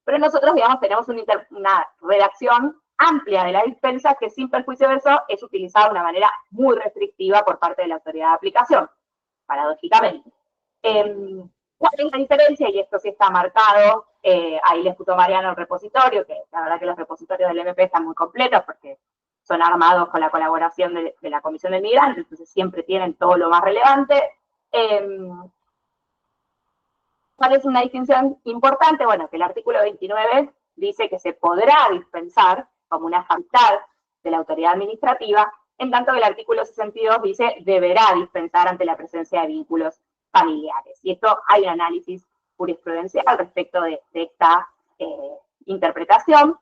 Pero nosotros, digamos, tenemos una redacción amplia de la dispensa que sin perjuicio de eso es utilizada de una manera muy restrictiva por parte de la autoridad de aplicación, paradójicamente. ¿Cuál es la diferencia? Y esto sí está marcado, ahí les puso Mariano el repositorio, que la verdad que los repositorios del MP están muy completos porque son armados con la colaboración de la Comisión del Migrante, entonces siempre tienen todo lo más relevante. ¿Cuál es una distinción importante? Bueno, que el artículo 29 dice que se podrá dispensar como una facultad de la autoridad administrativa, en tanto que el artículo 62 dice deberá dispensar ante la presencia de vínculos familiares. Y esto hay un análisis jurisprudencial respecto de esta interpretación,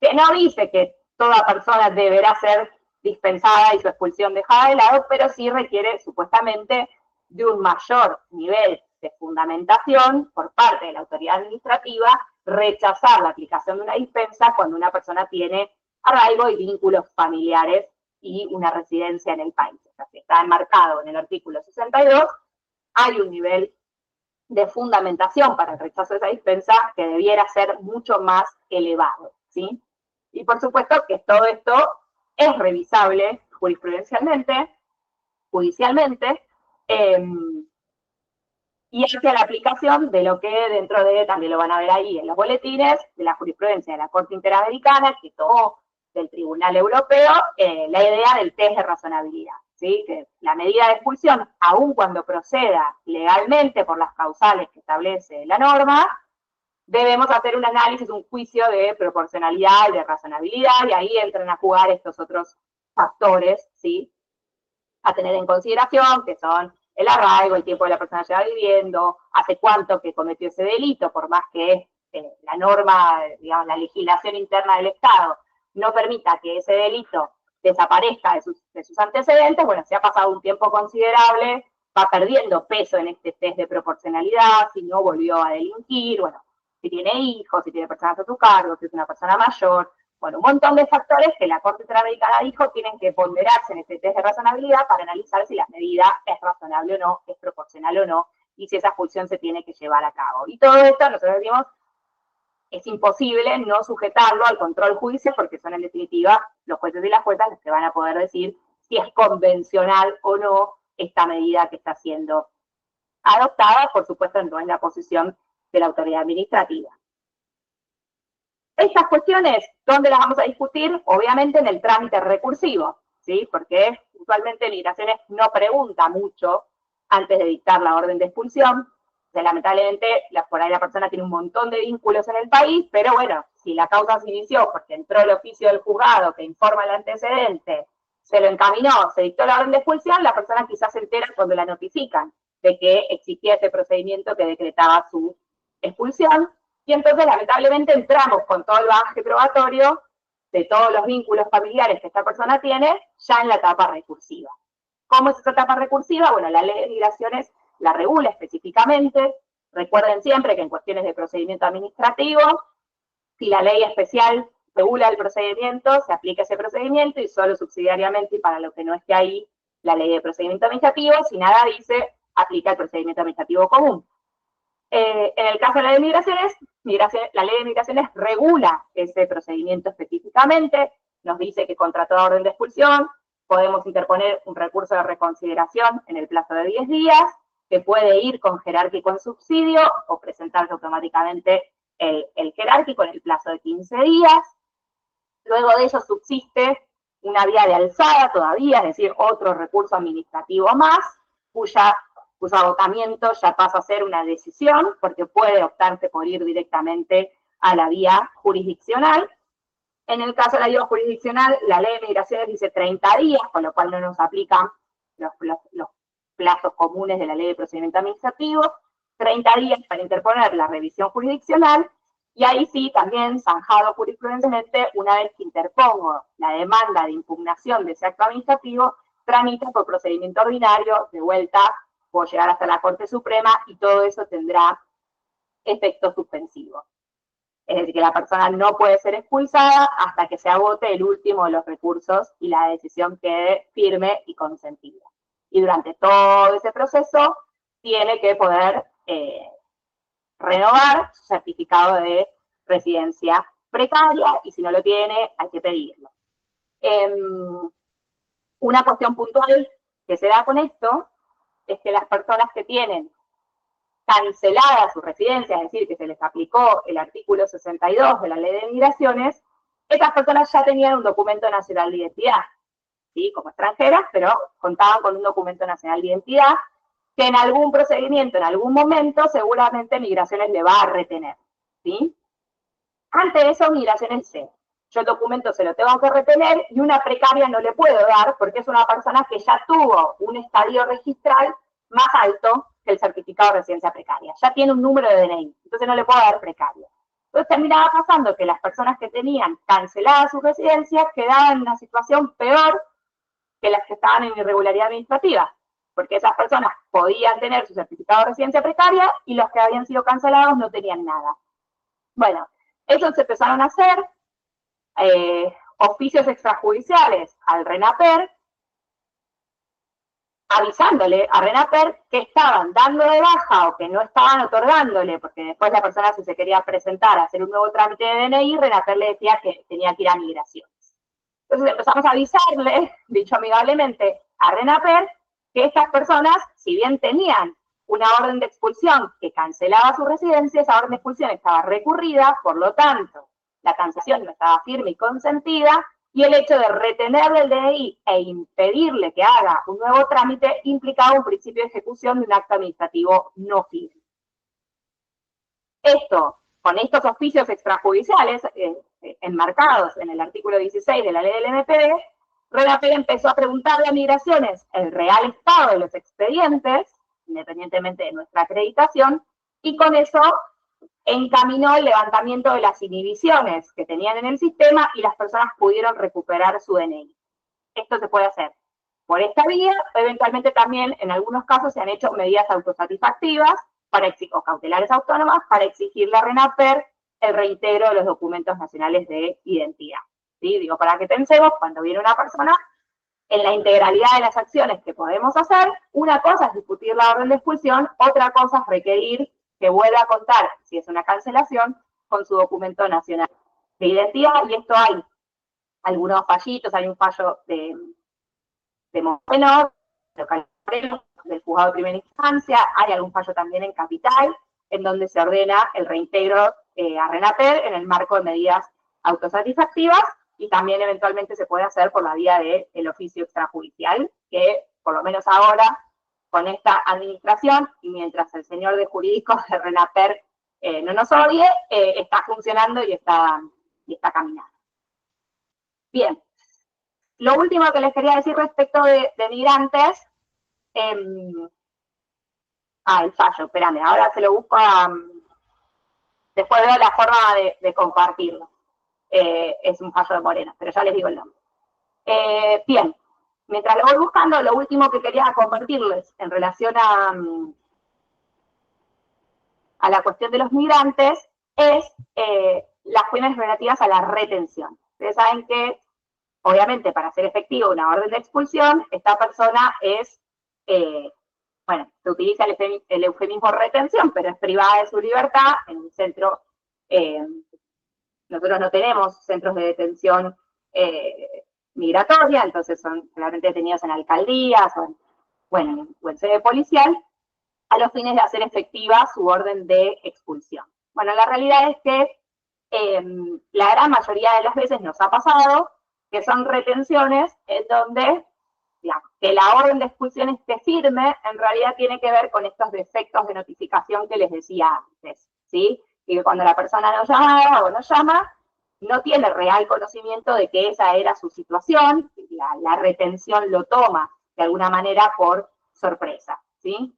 que no dice que toda persona deberá ser dispensada y su expulsión dejada de lado, pero sí requiere supuestamente de un mayor nivel de fundamentación por parte de la autoridad administrativa, rechazar la aplicación de una dispensa cuando una persona tiene arraigo y vínculos familiares y una residencia en el país. O sea, si está enmarcado en el artículo 62, hay un nivel de fundamentación para el rechazo de esa dispensa que debiera ser mucho más elevado, ¿sí? Y por supuesto que todo esto es revisable jurisprudencialmente, judicialmente, y hacia la aplicación de lo que dentro de, también lo van a ver ahí en los boletines, de la jurisprudencia de la Corte Interamericana, que tomó del Tribunal Europeo la idea del test de razonabilidad, ¿sí? Que la medida de expulsión, aun cuando proceda legalmente por las causales que establece la norma, debemos hacer un análisis, un juicio de proporcionalidad y de razonabilidad, y ahí entran a jugar estos otros factores, ¿sí? A tener en consideración, que son el arraigo, el tiempo que la persona lleva viviendo, hace cuánto que cometió ese delito, por más que la norma, digamos, la legislación interna del Estado no permita que ese delito desaparezca de sus antecedentes, bueno, si ha pasado un tiempo considerable, va perdiendo peso en este test de proporcionalidad, si no volvió a delinquir, bueno, si tiene hijos, si tiene personas a su cargo, si es una persona mayor, bueno, un montón de factores que la Corte Interamericana dijo tienen que ponderarse en este test de razonabilidad para analizar si la medida es razonable o no, es proporcional o no, y si esa expulsión se tiene que llevar a cabo. Y todo esto, nosotros decimos, es imposible no sujetarlo al control judicial porque son en definitiva los jueces y las juezas los que van a poder decir si es convencional o no esta medida que está siendo adoptada, por supuesto no en la posición de la autoridad administrativa. Estas cuestiones, ¿dónde las vamos a discutir? Obviamente en el trámite recursivo, ¿sí? Porque usualmente Migraciones no pregunta mucho antes de dictar la orden de expulsión. O sea, lamentablemente, por ahí la persona tiene un montón de vínculos en el país, pero bueno, si la causa se inició porque entró el oficio del juzgado que informa el antecedente, se lo encaminó, se dictó la orden de expulsión, la persona quizás se entera cuando la notifican. de que existía ese procedimiento que decretaba su expulsión, y entonces lamentablemente entramos con todo el bagaje probatorio de todos los vínculos familiares que esta persona tiene, ya en la etapa recursiva. ¿Cómo es esa etapa recursiva? Bueno, la ley de migraciones la regula específicamente. Recuerden siempre que en cuestiones de procedimiento administrativo, si la ley especial regula el procedimiento, se aplica ese procedimiento y solo subsidiariamente, y para lo que no esté ahí, la ley de procedimiento administrativo, si nada dice, aplica el procedimiento administrativo común. En el caso de la ley de migraciones, la ley de migraciones regula ese procedimiento específicamente, nos dice que contra toda orden de expulsión podemos interponer un recurso de reconsideración en el plazo de 10 días, que puede ir con jerárquico en subsidio o presentarse automáticamente el jerárquico en el plazo de 15 días. Luego de eso subsiste una vía de alzada todavía, es decir, otro recurso administrativo más, cuyo agotamiento ya pasa a ser una decisión, porque puede optarse por ir directamente a la vía jurisdiccional. En el caso de la vía jurisdiccional, la ley de migraciones dice 30 días, con lo cual no nos aplican los plazos comunes de la ley de procedimiento administrativo, 30 días para interponer la revisión jurisdiccional, y ahí sí, también, zanjado jurisprudencialmente, una vez que interpongo la demanda de impugnación de ese acto administrativo, tramita por procedimiento ordinario, de vuelta, puedo llegar hasta la Corte Suprema, y todo eso tendrá efecto suspensivo. Es decir, que la persona no puede ser expulsada hasta que se agote el último de los recursos y la decisión quede firme y consentida. Y durante todo ese proceso tiene que poder renovar su certificado de residencia precaria, y si no lo tiene, hay que pedirlo. Una cuestión puntual que se da con esto es que las personas que tienen cancelada su residencia, es decir, que se les aplicó el artículo 62 de la Ley de Migraciones, estas personas ya tenían un documento nacional de identidad, ¿sí? Como extranjeras, pero contaban con un documento nacional de identidad que en algún procedimiento, en algún momento, seguramente Migraciones le va a retener, ¿sí? Ante eso, Migraciones dice, yo el documento se lo tengo que retener y una precaria no le puedo dar porque es una persona que ya tuvo un estadio registral más alto que el certificado de residencia precaria. Ya tiene un número de DNI, entonces no le puedo dar precaria. Entonces terminaba pasando que las personas que tenían canceladas sus residencias quedaban en una situación peor que las que estaban en irregularidad administrativa, porque esas personas podían tener su certificado de residencia precaria y los que habían sido cancelados no tenían nada. Bueno, eso se empezaron a hacer oficios extrajudiciales al RENAPER, avisándole a RENAPER que estaban dando de baja o que no estaban otorgándole, porque después la persona, si se quería presentar a hacer un nuevo trámite de DNI, RENAPER le decía que tenía que ir a migraciones. Entonces empezamos a avisarle, dicho amigablemente, a RENAPER que estas personas, si bien tenían una orden de expulsión que cancelaba su residencia, esa orden de expulsión estaba recurrida, por lo tanto, la cancelación no estaba firme y consentida, y el hecho de retenerle el DNI e impedirle que haga un nuevo trámite implicaba un principio de ejecución de un acto administrativo no firme. Esto, con estos oficios extrajudiciales enmarcados en el artículo 16 de la ley del MPD, RENAPER empezó a preguntarle a Migraciones el real estado de los expedientes, independientemente de nuestra acreditación, y con eso encaminó el levantamiento de las inhibiciones que tenían en el sistema y las personas pudieron recuperar su DNI. Esto se puede hacer por esta vía, eventualmente también en algunos casos se han hecho medidas autosatisfactivas o cautelares autónomas para exigirle a RENAPER el reintegro de los documentos nacionales de identidad. ¿Sí? Digo, para que pensemos, cuando viene una persona, en la integralidad de las acciones que podemos hacer, una cosa es discutir la orden de expulsión, otra cosa es requerir que vuelva a contar, si es una cancelación, con su documento nacional de identidad, y esto hay algunos fallitos, hay un fallo de Moreno, del juzgado de primera instancia, hay algún fallo también en Capital, en donde se ordena el reintegro a RENAPER en el marco de medidas autosatisfactivas, y también eventualmente se puede hacer por la vía del oficio extrajudicial, que por lo menos ahora, con esta administración, y mientras el señor de jurídicos de RENAPER no nos odie, está funcionando y está caminando. Bien, lo último que les quería decir respecto de migrantes, el fallo, espérame, ahora se lo busco después veo la forma de compartirlo. Es un fallo de Moreno, pero ya les digo el nombre. Bien, mientras lo voy buscando, lo último que quería compartirles en relación a la cuestión de los migrantes es las cuestiones relativas a la retención. Ustedes saben que, obviamente, para hacer efectivo una orden de expulsión, esta persona es, bueno, se utiliza el eufemismo retención, pero es privada de su libertad en un centro. Nosotros no tenemos centros de detención migratoria, entonces son claramente detenidos en alcaldías o en sede policial, a los fines de hacer efectiva su orden de expulsión. Bueno, la realidad es que la gran mayoría de las veces nos ha pasado que son retenciones en donde, digamos, que la orden de expulsión esté firme, en realidad tiene que ver con estos defectos de notificación que les decía antes, ¿sí? Y que cuando la persona no llama o no llama, no tiene real conocimiento de que esa era su situación, la retención lo toma de alguna manera por sorpresa, ¿sí?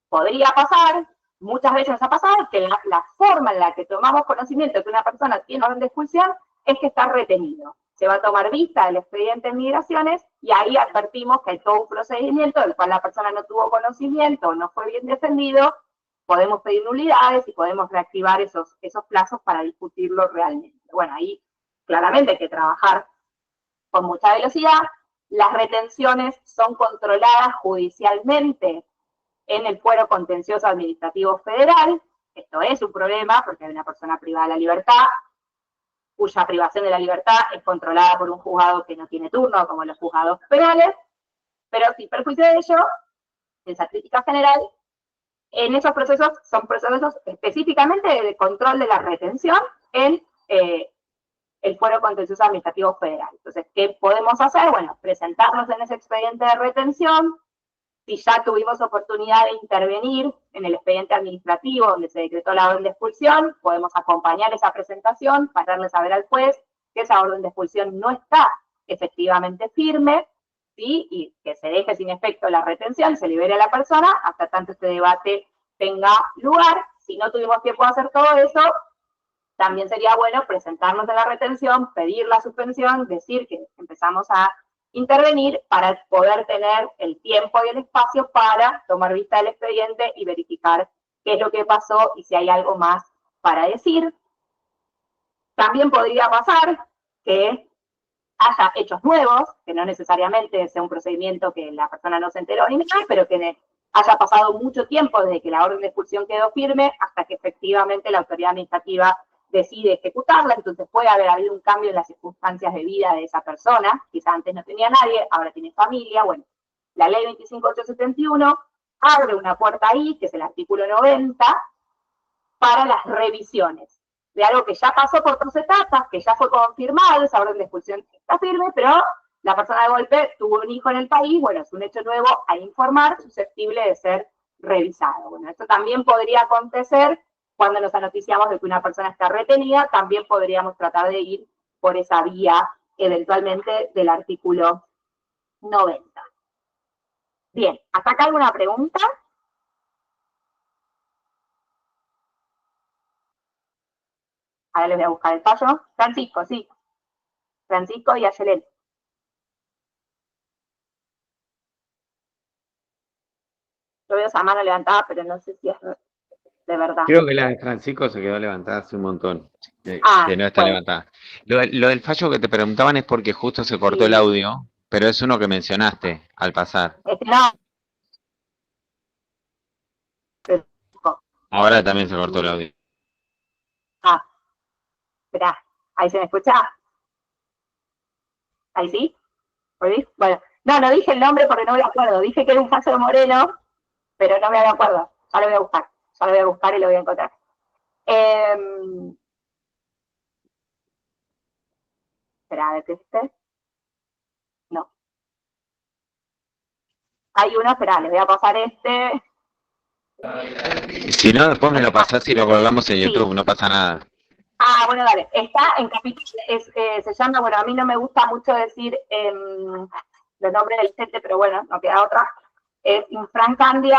Podría pasar, muchas veces ha pasado, que la forma en la que tomamos conocimiento de que una persona tiene orden de expulsión es que está retenido. Se va a tomar vista del expediente de migraciones y ahí advertimos que hay todo un procedimiento del cual la persona no tuvo conocimiento, no fue bien defendido, podemos pedir nulidades y podemos reactivar esos plazos para discutirlo realmente. Bueno, ahí claramente hay que trabajar con mucha velocidad. Las retenciones son controladas judicialmente en el fuero contencioso administrativo federal. Esto es un problema porque hay una persona privada de la libertad, cuya privación de la libertad es controlada por un juzgado que no tiene turno, como los juzgados penales, pero sin perjuicio de ello, esa crítica general, en esos procesos son procesos específicamente de control de la retención en el fuero contencioso administrativo federal. Entonces, ¿qué podemos hacer? Bueno, presentarnos en ese expediente de retención. Si ya tuvimos oportunidad de intervenir en el expediente administrativo donde se decretó la orden de expulsión, podemos acompañar esa presentación para darle saber al juez que esa orden de expulsión no está efectivamente firme, ¿sí? Y que se deje sin efecto la retención, se libere a la persona hasta tanto este debate tenga lugar. Si no tuvimos tiempo de hacer todo eso, también sería bueno presentarnos en la retención, pedir la suspensión, decir que empezamos a intervenir para poder tener el tiempo y el espacio para tomar vista del expediente y verificar qué es lo que pasó y si hay algo más para decir. También podría pasar que haya hechos nuevos, que no necesariamente sea un procedimiento que la persona no se enteró ni nada, pero que haya pasado mucho tiempo desde que la orden de expulsión quedó firme hasta que efectivamente la autoridad administrativa decide ejecutarla. Entonces puede haber habido un cambio en las circunstancias de vida de esa persona, quizá antes no tenía nadie, ahora tiene familia. Bueno, la ley 25.871 abre una puerta ahí, que es el artículo 90, para las revisiones de algo que ya pasó por 2 etapas, que ya fue confirmado, esa orden de expulsión está firme, pero la persona de golpe tuvo un hijo en el país. Bueno, es un hecho nuevo a informar, susceptible de ser revisado. Bueno, esto también podría acontecer cuando nos anoticiamos de que una persona está retenida. También podríamos tratar de ir por esa vía, eventualmente, del artículo 90. Bien, ¿hasta acá alguna pregunta? Ahora les voy a buscar el fallo. Francisco, sí. Francisco y Ayelen. Yo veo esa mano levantada, pero no sé si es de verdad. Creo que la de Francisco se quedó levantada hace un montón, que no está levantada. Lo del fallo que te preguntaban es porque justo se cortó el audio, pero es uno que mencionaste al pasar. No. Ahora también se cortó el audio. Esperá, ¿ahí se me escucha? ¿Ahí sí? Bueno, no dije el nombre porque no me acuerdo. Dije que era un fallo de Moreno, pero no me acuerdo. Ya lo voy a buscar. Ya lo voy a buscar y lo voy a encontrar. Espera, a ver qué es este. No. Hay uno, espera, les voy a pasar este. Si no, después me lo pasás y lo colgamos en YouTube, no pasa nada. Bueno, dale. Está en capítulo, se llama, bueno, a mí no me gusta mucho decir los nombres del gente, pero bueno, no queda otra. Es Infran Candia,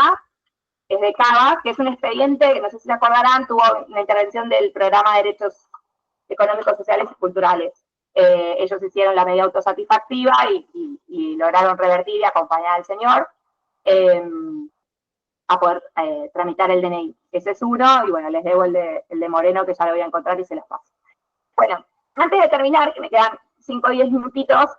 es de Cava, que es un expediente que no sé si se acordarán, tuvo una intervención del Programa de Derechos Económicos, Sociales y Culturales. Ellos hicieron la medida autosatisfactiva y lograron revertir y acompañar al señor a poder tramitar el DNI. Ese es uno, y bueno, les debo el de Moreno, que ya lo voy a encontrar y se los paso. Bueno, antes de terminar, que me quedan 5 o 10 minutitos,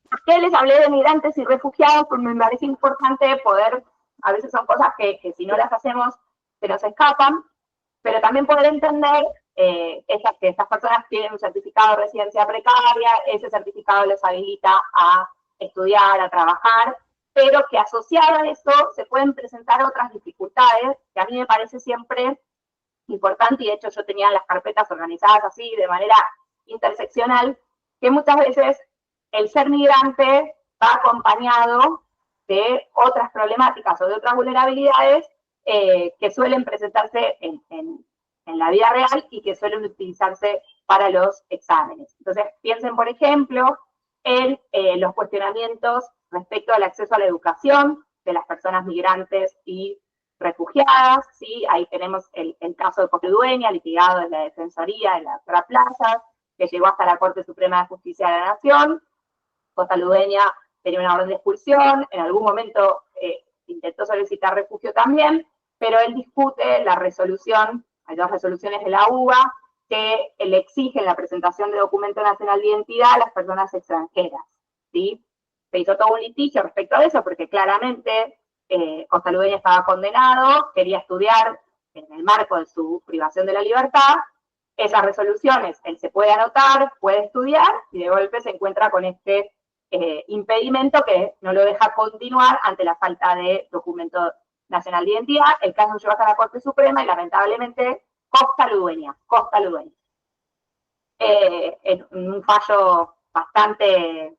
¿por qué les hablé de migrantes y refugiados? Porque me parece importante poder, a veces son cosas que si no las hacemos se nos escapan, pero también poder entender que estas personas tienen un certificado de residencia precaria, ese certificado les habilita a estudiar, a trabajar, pero que asociado a eso se pueden presentar otras dificultades, que a mí me parece siempre importante, y de hecho yo tenía las carpetas organizadas así, de manera interseccional, que muchas veces el ser migrante va acompañado de otras problemáticas o de otras vulnerabilidades que suelen presentarse en la vida real y que suelen utilizarse para los exámenes. Entonces, piensen, por ejemplo, en los cuestionamientos respecto al acceso a la educación de las personas migrantes y refugiadas, ¿sí? Ahí tenemos el caso de Costaldueña, litigado desde la Defensoría de la doctora Plaza, que llegó hasta la Corte Suprema de Justicia de la Nación. Costaldueña tenía una orden de expulsión, en algún momento intentó solicitar refugio también, pero él discute la resolución, hay 2 resoluciones de la UBA, que le exigen la presentación de documento nacional de identidad a las personas extranjeras, ¿sí? Se hizo todo un litigio respecto a eso, porque claramente Costaldueña estaba condenado, quería estudiar en el marco de su privación de la libertad. Esas resoluciones, él se puede anotar, puede estudiar, y de golpe se encuentra con este impedimento que no lo deja continuar ante la falta de documento nacional de identidad. El caso llegó hasta la Corte Suprema y lamentablemente Costaldueña. Es un fallo bastante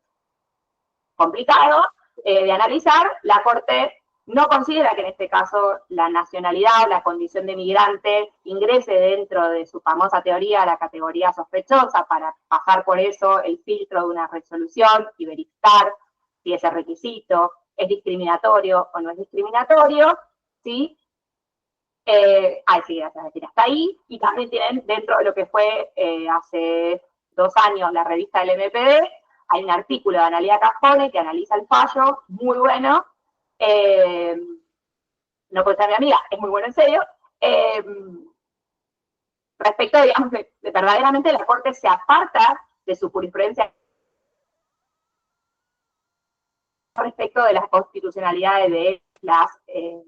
complicado de analizar. La Corte no considera que en este caso la nacionalidad o la condición de migrante ingrese dentro de su famosa teoría a la categoría sospechosa para pasar por eso el filtro de una resolución y verificar si ese requisito es discriminatorio o no es discriminatorio, ¿sí? Sí, gracias, hasta ahí. Y también tienen dentro de lo que fue hace 2 años la revista del MPD, hay un artículo de Analia Cajone que analiza el fallo, muy bueno. No puede ser mi amiga, es muy bueno en serio. Respecto, digamos, de verdaderamente la Corte se aparta de su jurisprudencia respecto de las constitucionalidades de las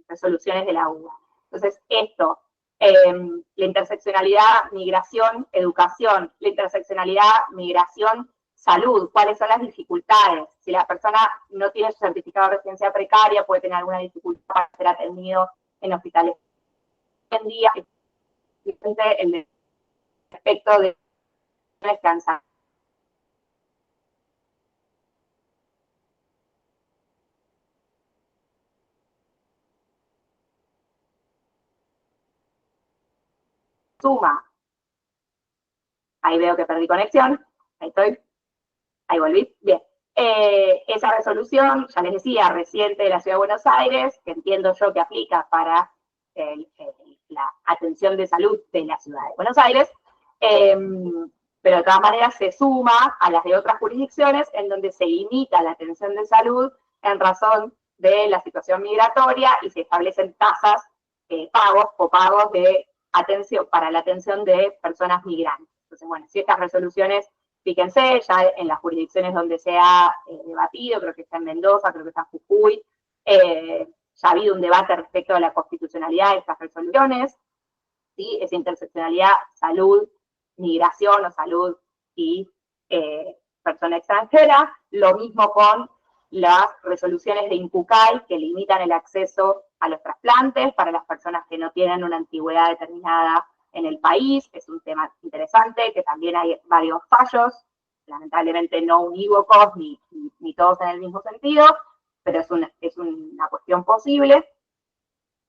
resoluciones de la UBA. Entonces, esto, la interseccionalidad, migración, educación, la interseccionalidad, migración, salud, cuáles son las dificultades. Si la persona no tiene su certificado de residencia precaria, puede tener alguna dificultad para ser atendido en hospitales. Hoy en día, el respecto de descansar. Suma. Ahí veo que perdí conexión. Ahí estoy. Ahí volví. Bien. Esa resolución, ya les decía, reciente de la Ciudad de Buenos Aires, que entiendo yo que aplica para la atención de salud de la Ciudad de Buenos Aires, pero de todas maneras se suma a las de otras jurisdicciones en donde se limita la atención de salud en razón de la situación migratoria y se establecen tasas, pagos de atención para la atención de personas migrantes. Entonces, bueno, si estas resoluciones, fíjense, ya en las jurisdicciones donde se ha debatido, creo que está en Mendoza, creo que está en Jujuy, ya ha habido un debate respecto a la constitucionalidad de estas resoluciones, ¿sí? Esa interseccionalidad, salud, migración o salud y persona extranjera. Lo mismo con las resoluciones de INCUCAI que limitan el acceso a los trasplantes para las personas que no tienen una antigüedad determinada en el país. Es un tema interesante, que también hay varios fallos, lamentablemente no unívocos ni todos en el mismo sentido, pero es una cuestión posible.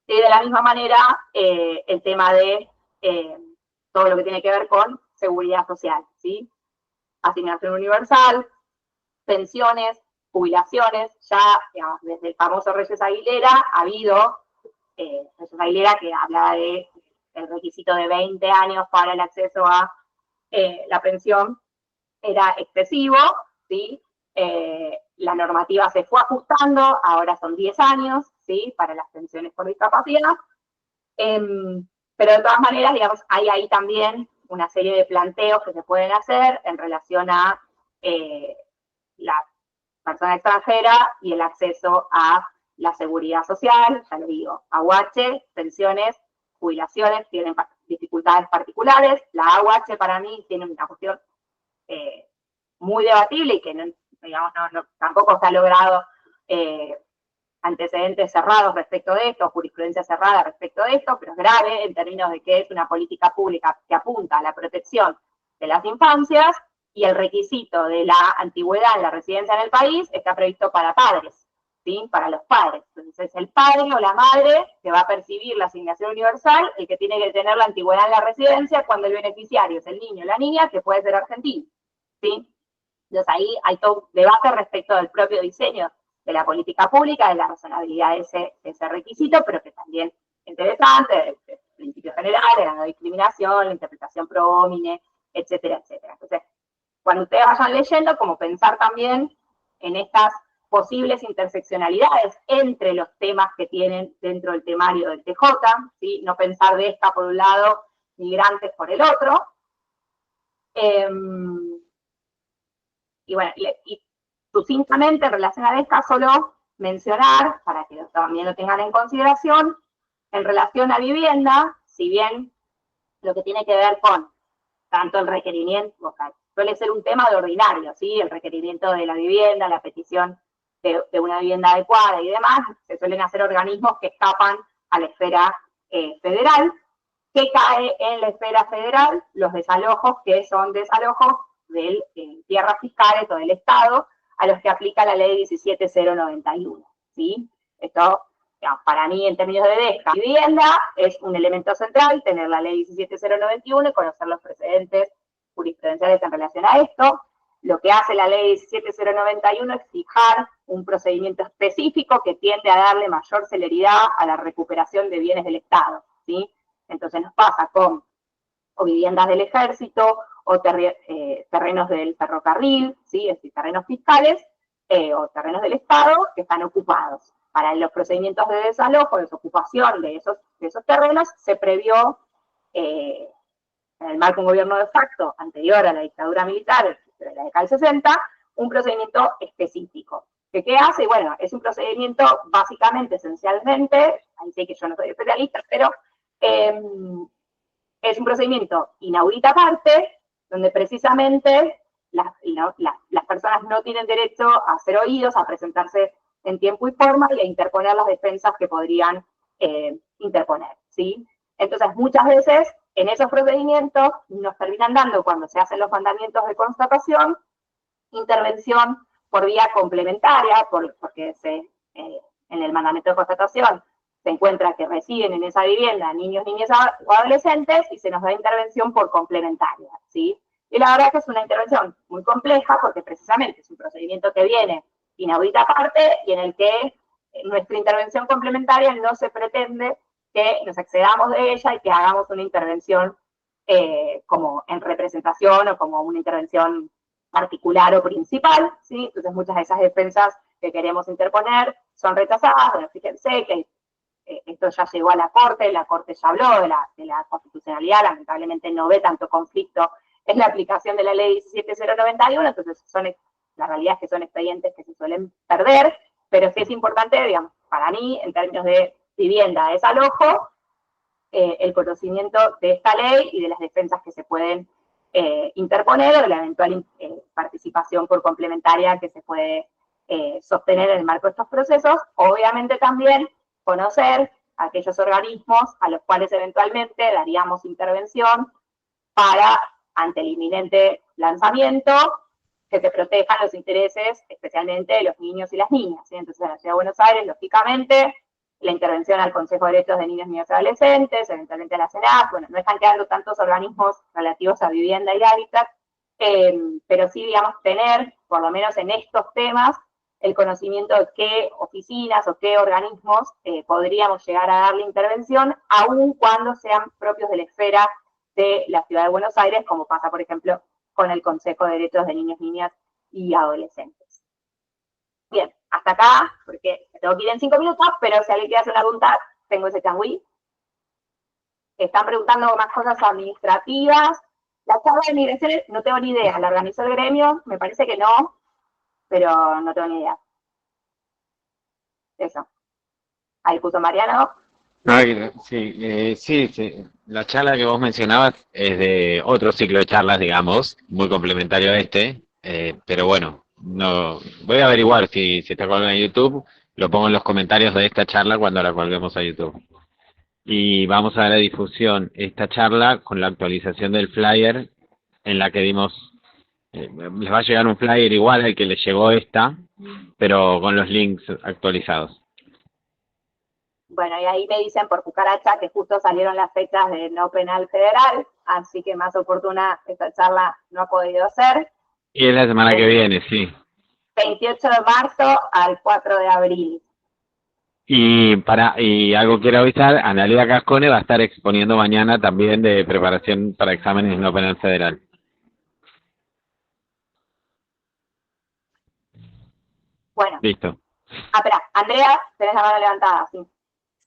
Y de la misma manera, el tema de todo lo que tiene que ver con seguridad social, ¿sí? Asignación universal, pensiones, jubilaciones, ya digamos, desde el famoso Reyes Aguilera ha habido, Reyes Aguilera que hablaba de el requisito de 20 años para el acceso a la pensión era excesivo, ¿sí? La normativa se fue ajustando, ahora son 10 años, ¿sí? Para las pensiones por discapacidad. Pero de todas maneras, digamos, hay ahí también una serie de planteos que se pueden hacer en relación a la persona extranjera y el acceso a la seguridad social, ya lo digo, AUH, pensiones, jubilaciones, tienen dificultades particulares. La AUH para mí tiene una cuestión muy debatible y que no, digamos, tampoco se ha logrado antecedentes cerrados respecto de esto, jurisprudencia cerrada respecto de esto, pero es grave en términos de que es una política pública que apunta a la protección de las infancias y el requisito de la antigüedad en la residencia en el país está previsto para padres, ¿sí? Para los padres. Entonces es el padre o la madre que va a percibir la asignación universal, el que tiene que tener la antigüedad en la residencia cuando el beneficiario es el niño o la niña, que puede ser argentino, ¿sí? Entonces ahí hay todo debate respecto del propio diseño de la política pública, de la razonabilidad de ese requisito, pero que también es interesante, el principio general, de la no discriminación, la interpretación pro homine, etcétera, etcétera. Entonces, cuando ustedes vayan leyendo, como pensar también en estas posibles interseccionalidades entre los temas que tienen dentro del temario del TJ, ¿sí? No pensar de esta por un lado, migrantes por el otro. Y bueno, y sucintamente en relación a esta, solo mencionar, para que también lo tengan en consideración, en relación a vivienda, si bien lo que tiene que ver con tanto el requerimiento, suele ser un tema de ordinario, ¿sí? El requerimiento de la vivienda, la petición de una vivienda adecuada y demás, se suelen hacer organismos que escapan a la esfera federal. ¿Qué cae en la esfera federal? Los desalojos, que son desalojos de tierras fiscales o del Estado, a los que aplica la ley 17091, ¿sí? Esto, digamos, para mí, en términos de DESCA, vivienda es un elemento central, tener la ley 17091 y conocer los precedentes jurisprudenciales en relación a esto. Lo que hace la ley 17091 es fijar un procedimiento específico que tiende a darle mayor celeridad a la recuperación de bienes del Estado, ¿sí? Entonces nos pasa con o viviendas del ejército, o terrenos del ferrocarril, ¿sí? Es decir, terrenos fiscales, o terrenos del Estado que están ocupados. Para los procedimientos de desalojo, de desocupación de esos terrenos, se previó, en el marco de un gobierno de facto anterior a la dictadura militar, de la década del 60, un procedimiento específico. ¿Qué hace? Bueno, es un procedimiento básicamente, esencialmente, ahí sé que yo no soy especialista, pero es un procedimiento inaudita aparte, donde precisamente las personas no tienen derecho a ser oídos, a presentarse en tiempo y forma y a interponer las defensas que podrían interponer, ¿sí? Entonces, muchas veces, en esos procedimientos, nos terminan dando, cuando se hacen los mandamientos de constatación, intervención por vía complementaria, porque en el mandamiento de constatación se encuentra que residen en esa vivienda niños, niñas o adolescentes y se nos da intervención por complementaria, ¿sí? Y la verdad que es una intervención muy compleja porque precisamente es un procedimiento que viene inaudita aparte y en el que nuestra intervención complementaria no se pretende que nos excedamos de ella y que hagamos una intervención como en representación o como una intervención particular o principal, ¿sí? Entonces muchas de esas defensas que queremos interponer son rechazadas. Bueno, fíjense que esto ya llegó a la Corte ya habló de la constitucionalidad, lamentablemente no ve tanto conflicto en la aplicación de la ley 17091, entonces la realidad es que son expedientes que se suelen perder, pero sí es importante, digamos, para mí, en términos de vivienda, desalojo, el conocimiento de esta ley y de las defensas que se pueden interponer o de la eventual participación por complementaria que se puede sostener en el marco de estos procesos. Obviamente también conocer aquellos organismos a los cuales eventualmente daríamos intervención para, ante el inminente lanzamiento, que se protejan los intereses, especialmente de los niños y las niñas, ¿sí? Entonces, en la Ciudad de Buenos Aires, lógicamente, la intervención al Consejo de Derechos de Niños, Niñas y Adolescentes, eventualmente a la CENAC, bueno, no están quedando tantos organismos relativos a vivienda y hábitat, pero sí, digamos, tener, por lo menos en estos temas, el conocimiento de qué oficinas o qué organismos podríamos llegar a darle intervención, aun cuando sean propios de la esfera de la Ciudad de Buenos Aires, como pasa, por ejemplo, con el Consejo de Derechos de Niños, Niñas y Adolescentes. Bien, hasta acá, porque tengo que ir en 5 minutos, pero si alguien quiere hacer una pregunta, tengo ese changüí. Están preguntando más cosas administrativas. La charla de migraciones, no tengo ni idea. ¿La organizó el gremio? Me parece que no, pero no tengo ni idea. Eso. Ahí puso Mariano. Sí. La charla que vos mencionabas es de otro ciclo de charlas, digamos, muy complementario a este, pero bueno, no voy a averiguar si está colgado en YouTube, lo pongo en los comentarios de esta charla cuando la colguemos a YouTube. Y vamos a dar a difusión esta charla con la actualización del flyer en la que dimos, les va a llegar un flyer igual al que les llegó esta, pero con los links actualizados. Bueno, y ahí me dicen por cucaracha que justo salieron las fechas de no penal federal, así que más oportuna esta charla no ha podido ser. Y es la semana que viene, sí. 28 de marzo al 4 de abril. Y algo quiero avisar, Analia Cascone va a estar exponiendo mañana también de preparación para exámenes no penal federal. Bueno. Listo. Espera, Andrea, tenés la mano levantada, sí.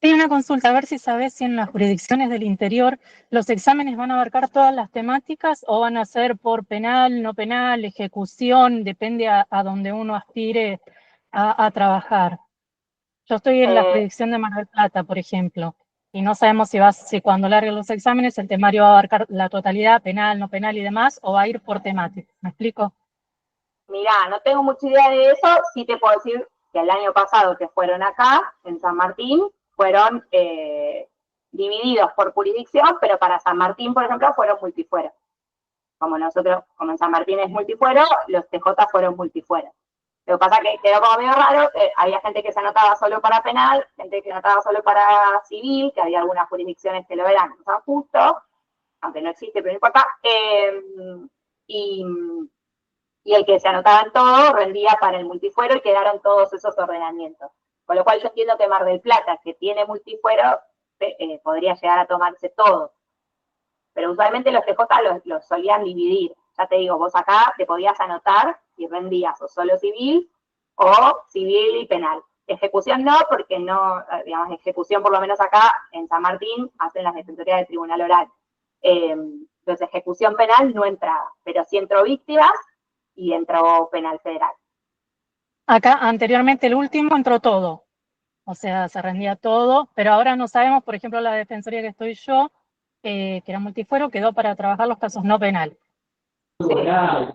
Sí, una consulta, a ver si sabes si en las jurisdicciones del interior los exámenes van a abarcar todas las temáticas o van a ser por penal, no penal, ejecución, depende a donde uno aspire a trabajar. Yo estoy en la jurisdicción de Mar del Plata, por ejemplo, y no sabemos si cuando larguen los exámenes el temario va a abarcar la totalidad, penal, no penal y demás, o va a ir por temática. ¿Me explico? Mirá, no tengo mucha idea de eso, sí te puedo decir que el año pasado que fueron acá, en San Martín, fueron divididos por jurisdicción, pero para San Martín, por ejemplo, fueron multifueros. Como nosotros, como en San Martín es multifuero, los TJ fueron multifueros. Lo que pasa es que quedó como medio raro, había gente que se anotaba solo para penal, gente que se anotaba solo para civil, que había algunas jurisdicciones que lo eran San Justo, aunque no existe, pero no importa, y el que se anotaba en todo rendía para el multifuero y quedaron todos esos ordenamientos. Con lo cual yo entiendo que Mar del Plata, que tiene multifuero, podría llegar a tomarse todo. Pero usualmente los TJ los solían dividir. Ya te digo, vos acá te podías anotar y rendías o solo civil o civil y penal. Ejecución no, porque no, digamos, ejecución por lo menos acá en San Martín hacen las defensorías del tribunal oral. Entonces ejecución penal no entraba, pero sí entró víctimas y entró penal federal. Acá anteriormente el último entró todo, o sea, se rendía todo, pero ahora no sabemos, por ejemplo, la defensoría que estoy yo, que era multifuero, quedó para trabajar los casos no penales. Hola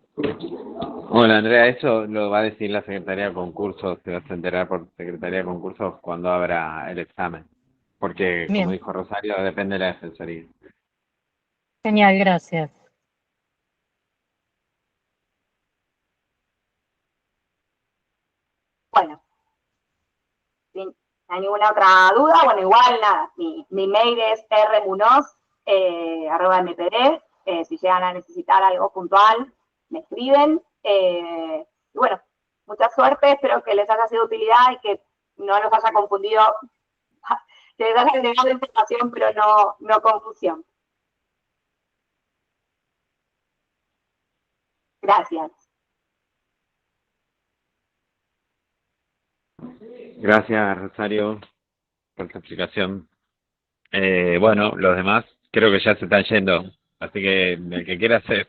Andrea, eso lo va a decir la Secretaría de Concursos, te vas a enterar por Secretaría de Concursos cuando abra el examen, porque Bien. Como dijo Rosario, depende de la defensoría. Genial, gracias. Bueno, si no hay ninguna otra duda, bueno, igual nada, mi mail es rmunoz@mpd, si llegan a necesitar algo puntual, me escriben, y bueno, mucha suerte, espero que les haya sido de utilidad y que no los haya confundido, que les haya agregado información, pero no confusión. Gracias. Gracias Rosario por tu explicación. Bueno, los demás creo que ya se están yendo, así que el que quiera hacer